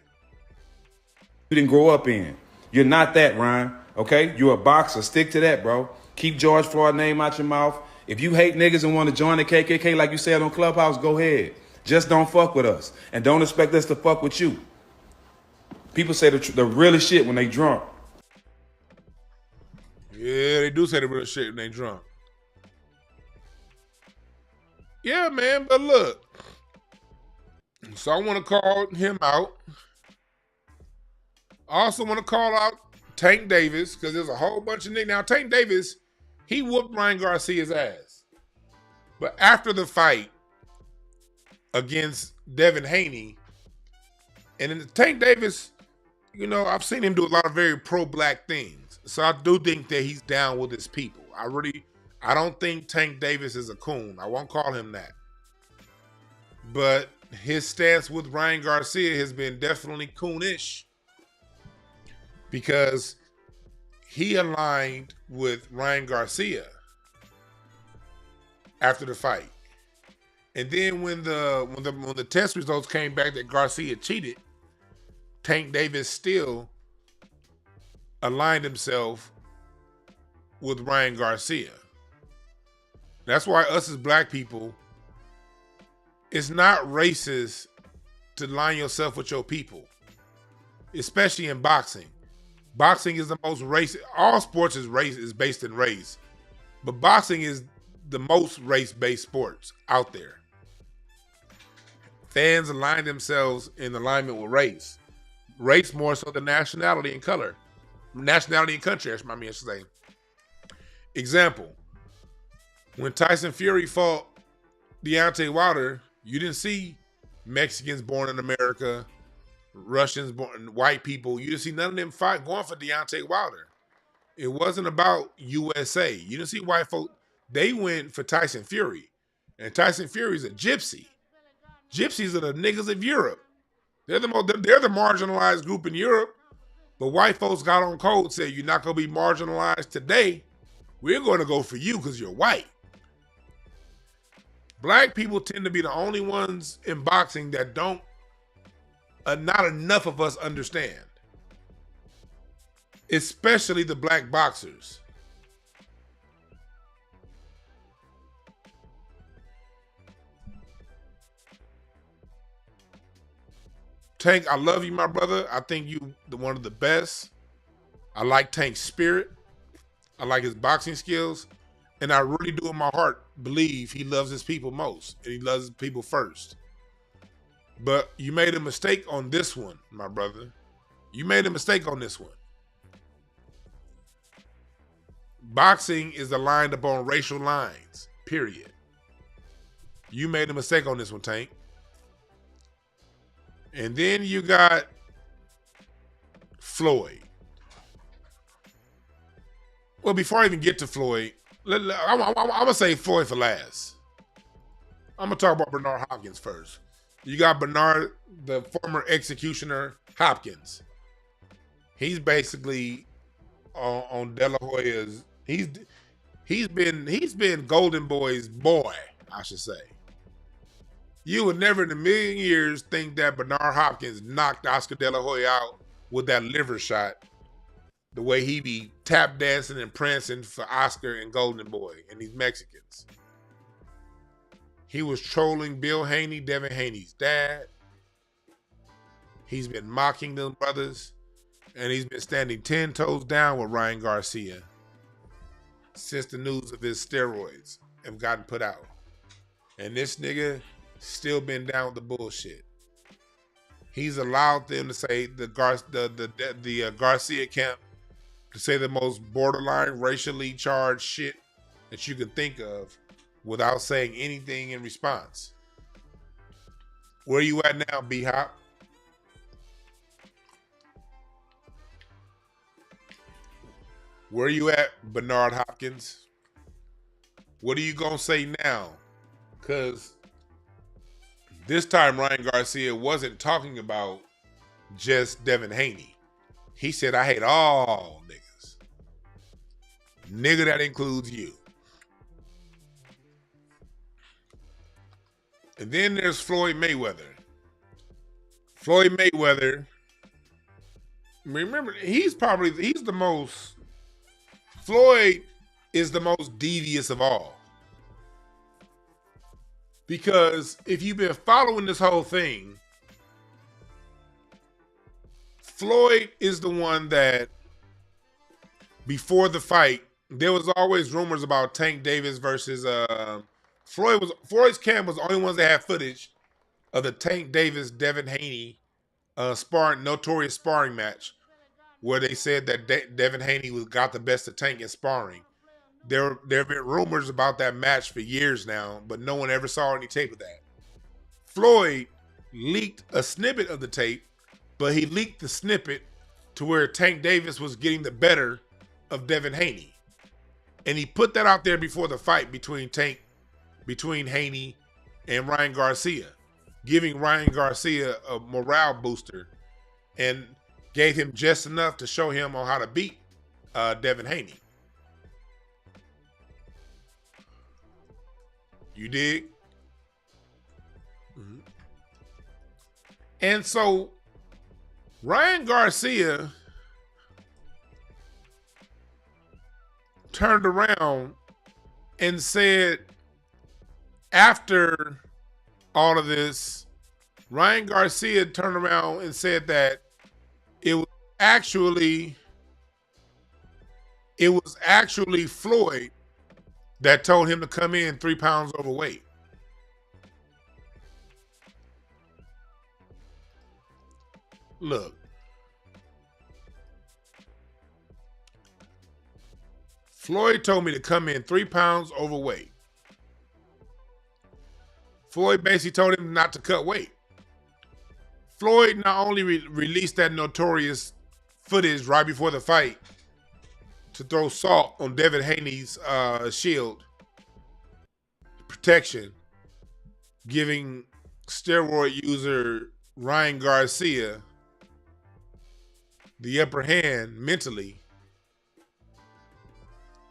You didn't grow up in. You're not that, Ryan. Okay? You're a boxer. Stick to that, bro. Keep George Floyd's name out your mouth. If you hate niggas and want to join the KKK like you said on Clubhouse, go ahead. Just don't fuck with us. And don't expect us to fuck with you. People say the realest shit when they drunk. Yeah, they do say the real shit when they drunk. Yeah, man, but look. So I want to call him out. I also want to call out Tank Davis, because there's a whole bunch of niggas. Now, Tank Davis, he whooped Ryan Garcia's ass. But after the fight against Devin Haney, and in Tank Davis, you know, I've seen him do a lot of very pro-black things. So I do think that he's down with his people. I don't think Tank Davis is a coon. I won't call him that. But his stance with Ryan Garcia has been definitely coonish, because he aligned with Ryan Garcia after the fight. And then when the test results came back that Garcia cheated, Tank Davis still aligned himself with Ryan Garcia. That's why us as black people, it's not racist to align yourself with your people, especially in boxing. Boxing is the most racist. All sports is based in race, but boxing is the most race-based sports out there. Fans align themselves in alignment with race. Race more so than nationality and color. Nationality and country, I should say. Example, when Tyson Fury fought Deontay Wilder, you didn't see Mexicans born in America, Russians born, white people. You didn't see none of them going for Deontay Wilder. It wasn't about USA. You didn't see white folk. They went for Tyson Fury. And Tyson Fury's a gypsy. Gypsies are the niggas of Europe. They're the marginalized group in Europe. But white folks got on code, said, you're not going to be marginalized today. We're going to go for you because you're white. Black people tend to be the only ones in boxing that not enough of us understand. Especially the black boxers. Tank, I love you, my brother. I think you one of the best. I like Tank's spirit. I like his boxing skills. And I really do in my heart believe he loves his people most. And he loves his people first. But you made a mistake on this one, my brother. You made a mistake on this one. Boxing is aligned upon racial lines, period. You made a mistake on this one, Tank. And then you got Floyd. Well, before I even get to Floyd, I'm going to say Floyd for last. I'm going to talk about Bernard Hopkins first. You got Bernard, the former executioner, Hopkins. He's basically on De La Hoya's. He's been Golden Boy's boy, I should say. You would never in a million years think that Bernard Hopkins knocked Oscar De La Hoya out with that liver shot, the way he be tap dancing and prancing for Oscar and Golden Boy and these Mexicans. He was trolling Bill Haney, Devin Haney's dad. He's been mocking them brothers, and he's been standing 10 toes down with Ryan Garcia since the news of his steroids have gotten put out. And this nigga still been down with the bullshit. He's allowed them to say the Garcia camp to say the most borderline racially charged shit that you can think of without saying anything in response. Where you at now, B-Hop? Where you at, Bernard Hopkins? What are you gonna say now? Because this time Ryan Garcia wasn't talking about just Devin Haney. He said, I hate all niggas. Nigga, that includes you. And then there's Floyd Mayweather. Floyd Mayweather, remember, Floyd is the most devious of all. Because if you've been following this whole thing, Floyd is the one that, before the fight, there was always rumors about Tank Davis versus Floyd's camp was the only ones that had footage of the Tank Davis Devin Haney notorious sparring match, where they said that Devin Haney got the best of Tank in sparring. There have been rumors about that match for years now, but no one ever saw any tape of that. Floyd leaked a snippet of the tape, but he leaked the snippet to where Tank Davis was getting the better of Devin Haney. And he put that out there before the fight between Haney and Ryan Garcia, giving Ryan Garcia a morale booster, and gave him just enough to show him on how to beat Devin Haney. You dig? Mm-hmm. And so Ryan Garcia turned around and said, after all of this, Ryan Garcia turned around and said that it was actually Floyd that told him to come in 3 pounds overweight. Look, Floyd told me to come in 3 pounds overweight. Floyd basically told him not to cut weight. Floyd not only released that notorious footage right before the fight to throw salt on Devin Haney's shield protection, giving steroid user Ryan Garcia the upper hand mentally.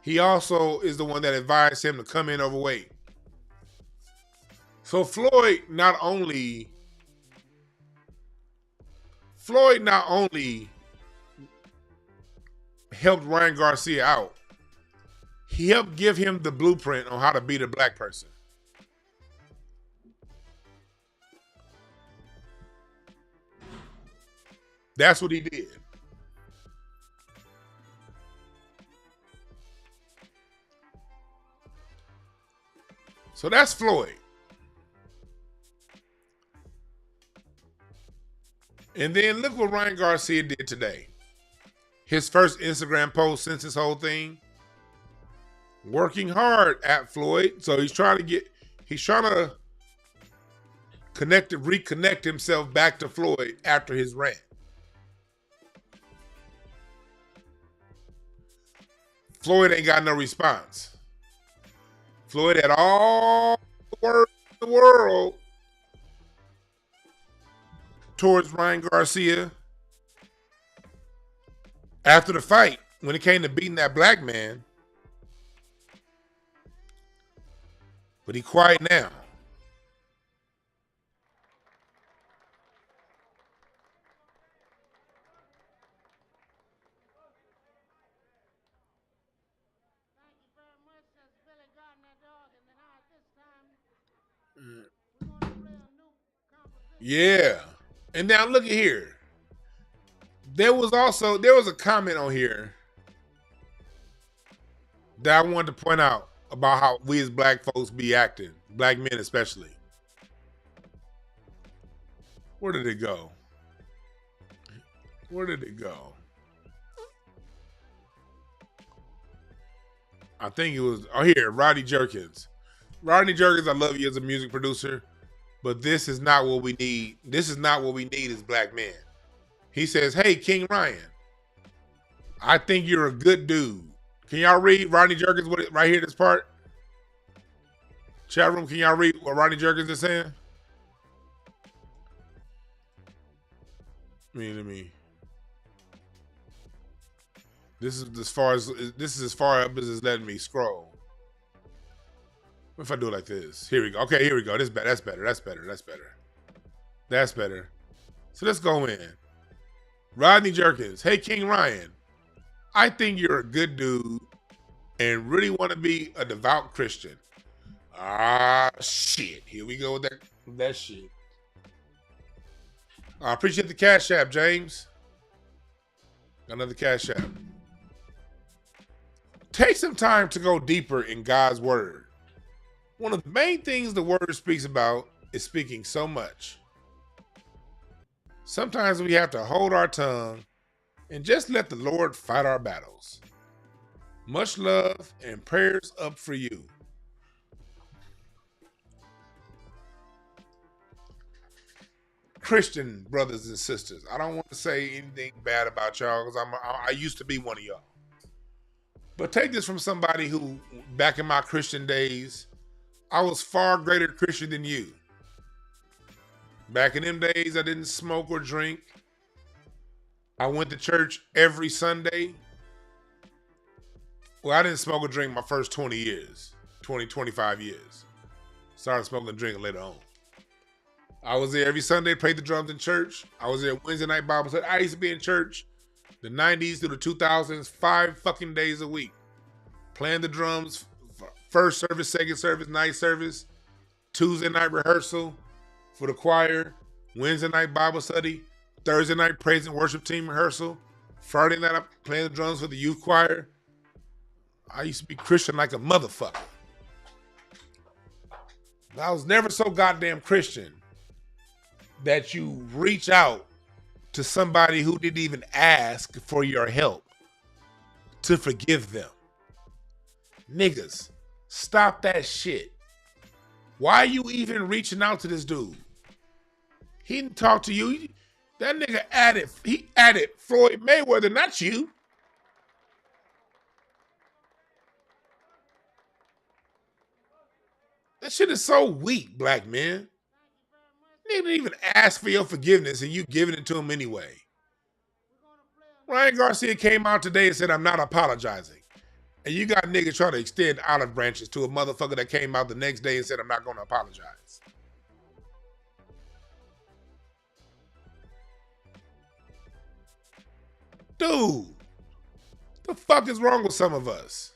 He also is the one that advised him to come in overweight. So Floyd not only helped Ryan Garcia out, he helped give him the blueprint on how to beat a black person. That's what he did. So that's Floyd. And then look what Ryan Garcia did today. His first Instagram post since this whole thing. Working hard at Floyd. So he's trying to reconnect himself back to Floyd after his rant. Floyd ain't got no response. Floyd had all the words in the world towards Ryan Garcia after the fight when it came to beating that black man. But he quiet now. Yeah. And now look at here. There was a comment on here that I wanted to point out about how we as black folks be acting, black men especially. Where did it go? Where did it go? I think it was, here, Rodney Jerkins. Rodney Jerkins, I love you as a music producer, but this is not what we need. This is not what we need as black men. He says, hey, King Ryan, I think you're a good dude. Can y'all read Rodney Jerkins right here, this part? Chat room, can y'all read what Rodney Jerkins is saying? Let me. This is as far up as it's letting me scroll. What if I do it like this? Here we go. Okay, here we go. That's better. That's better. So let's go in. Rodney Jerkins. Hey, King Ryan. I think you're a good dude and really want to be a devout Christian. Ah, shit. Here we go with that shit. I appreciate the Cash App, James. Another Cash App. Take some time to go deeper in God's word. One of the main things the word speaks about is speaking so much. Sometimes we have to hold our tongue and just let the Lord fight our battles. Much love and prayers up for you. Christian brothers and sisters, I don't want to say anything bad about y'all because I used to be one of y'all. But take this from somebody who, back in my Christian days, I was far greater Christian than you. Back in them days, I didn't smoke or drink. I went to church every Sunday. Well, I didn't smoke or drink my first 25 years. Started smoking and drinking later on. I was there every Sunday, played the drums in church. I was there Wednesday night Bible study. I used to be in church the 90s through the 2000s, 5 fucking days a week. Playing the drums, first service, second service, night service, Tuesday night rehearsal for the choir, Wednesday night Bible study, Thursday night praise and worship team rehearsal, Friday night I'm playing the drums for the youth choir. I used to be Christian like a motherfucker. I was never so goddamn Christian that you reach out to somebody who didn't even ask for your help to forgive them. Niggas, stop that shit. Why are you even reaching out to this dude? He didn't talk to you. That nigga he added Floyd Mayweather, not you. That shit is so weak, black men. They didn't even ask for your forgiveness and you giving it to him anyway. Ryan Garcia came out today and said, I'm not apologizing. And you got niggas trying to extend olive branches to a motherfucker that came out the next day and said, I'm not going to apologize. Dude, the fuck is wrong with some of us?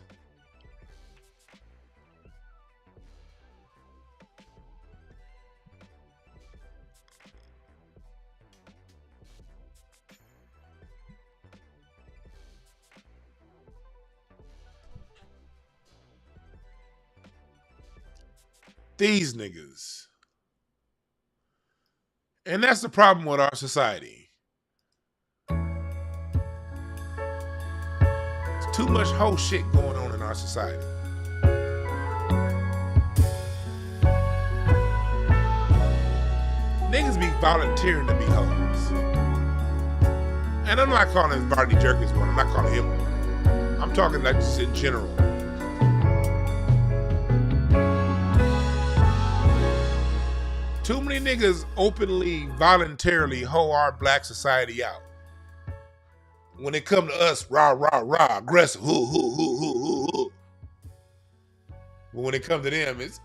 These niggas. And that's the problem with our society. There's too much whole shit going on in our society. Niggas be volunteering to be hoes. And I'm not calling Vardy Jerkins one. I'm not calling him one. I'm talking like just in general. Too many niggas openly, voluntarily hoe our black society out. When it come to us, rah, rah, rah, aggressive, hoo, hoo, hoo, hoo, hoo, hoo. But when it comes to them, it's,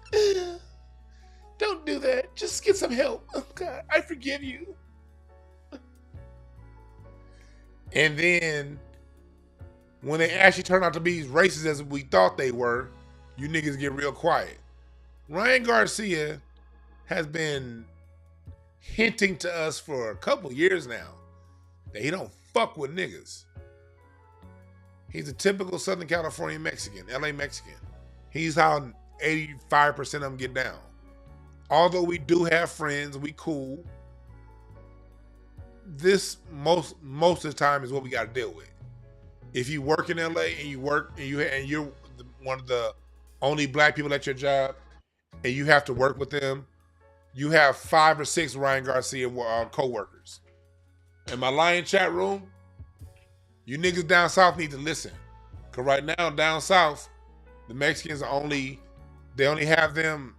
don't do that. Just get some help. Oh God, I forgive you. And then, when they actually turn out to be as racist as we thought they were, you niggas get real quiet. Ryan Garcia has been hinting to us for a couple years now that he don't fuck with niggas. He's a typical Southern California Mexican, LA Mexican. He's how 85% of them get down. Although we do have friends, we cool. This most of the time is what we got to deal with. If you work in LA and you're one of the only black people at your job and you have to work with them, you have 5 or 6 Ryan Garcia co-workers. In my Lion chat room, you niggas down south need to listen. Because right now, down south, the Mexicans only have them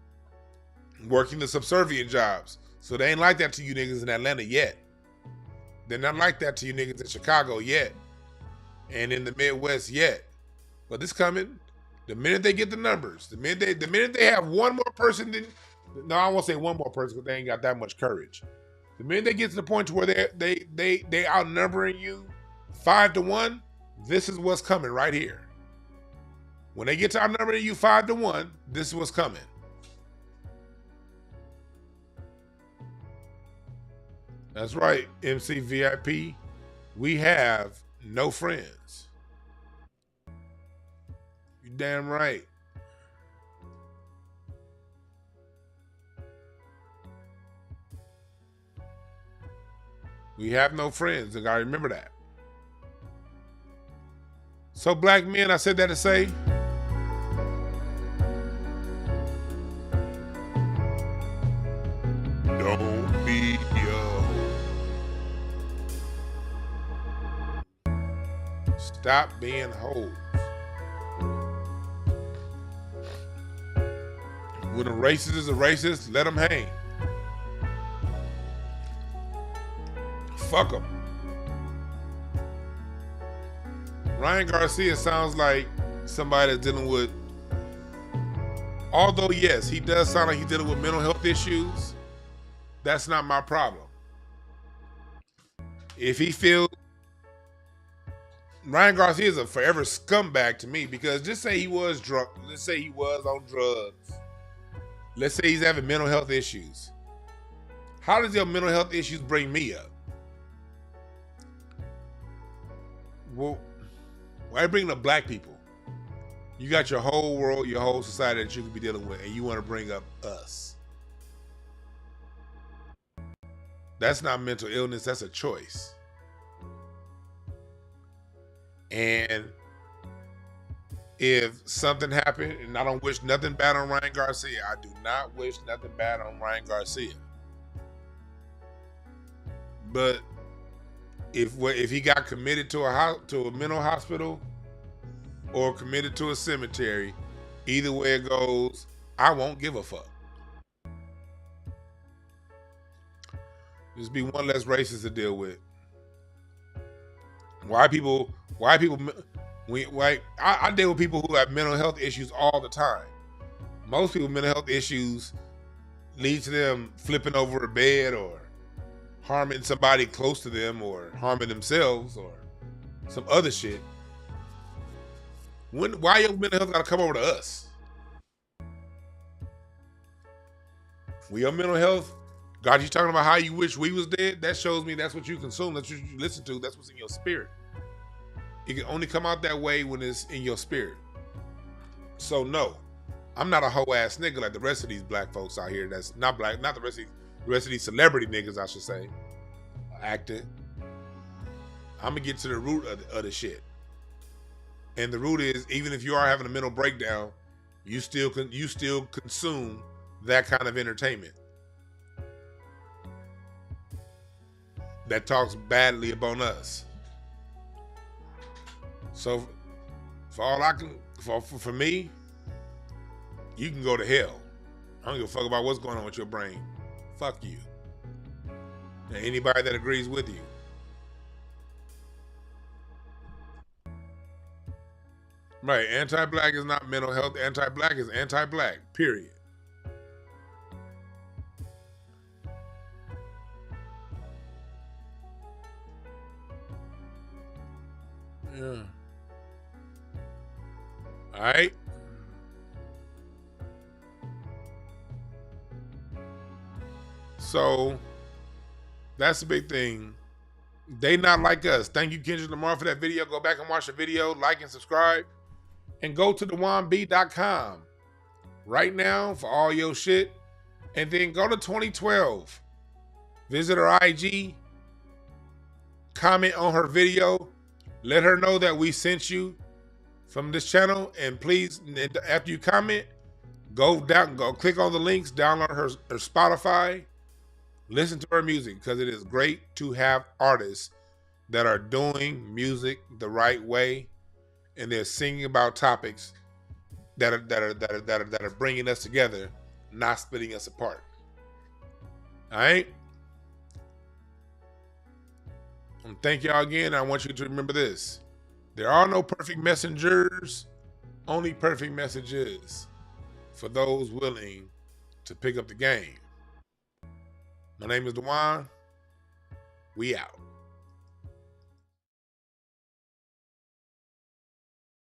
working the subservient jobs. So they ain't like that to you niggas in Atlanta yet. They're not like that to you niggas in Chicago yet. And in the Midwest yet. But it's coming. The minute they get the numbers, the minute they have one more person than... No, I won't say one more person because they ain't got that much courage. The minute they get to the point to where they outnumbering you 5-1, this is what's coming right here. When they get to outnumbering you 5-1, this is what's coming. That's right, MC VIP. We have no friends. You damn right. We have no friends. I gotta remember that. So, black men, I said that to say, don't be yo. Stop being hoes. When a racist is a racist, let them hang. Fuck them. Ryan Garcia sounds like somebody that's dealing with, although yes, he does sound like he's dealing with mental health issues. That's not my problem. If he feels, Ryan Garcia is a forever scumbag to me, because just say he was drunk, let's say he was on drugs, let's say he's having mental health issues. How does your mental health issues bring me up? Well, why bring up black people? You got your whole world, your whole society that you could be dealing with, and you want to bring up us. That's not mental illness, that's a choice. And if something happened, and I don't wish nothing bad on Ryan Garcia, I do not wish nothing bad on Ryan Garcia. But if he got committed to a mental hospital or committed to a cemetery, either way it goes, I won't give a fuck. Just be one less racist to deal with. I deal with people who have mental health issues all the time. Most people with mental health issues lead to them flipping over a bed or harming somebody close to them or harming themselves or some other shit. Why your mental health gotta come over to us? When your mental health got you talking about how you wish we was dead, that shows me that's what you consume, that's what you listen to, that's what's in your spirit. It can only come out that way when it's in your spirit. So no, I'm not a hoe ass nigga like the rest of these black folks out here. That's not black, not the rest of these celebrity niggas, I should say, acting. I'm gonna get to the root of the shit. And the root is, even if you are having a mental breakdown, you still consume that kind of entertainment that talks badly upon us. So for me, you can go to hell. I don't give a fuck about what's going on with your brain. Fuck you. And anybody that agrees with you. Right, anti-black is not mental health. Anti-black is anti-black, period. Yeah. All right. So that's the big thing. They not like us. Thank you, Kendrick Lamar, for that video. Go back and watch the video, like and subscribe, and go to thewanb.com right now for all your shit. And then go to 2012. Visit her IG, comment on her video, let her know that we sent you from this channel, and please, after you comment, go click on the links, download her Spotify, listen to her music, because it is great to have artists that are doing music the right way, and they're singing about topics that are bringing us together, not splitting us apart. All right. And thank y'all again. I want you to remember this. There are no perfect messengers, only perfect messages for those willing to pick up the game. My name is Dewan. We out.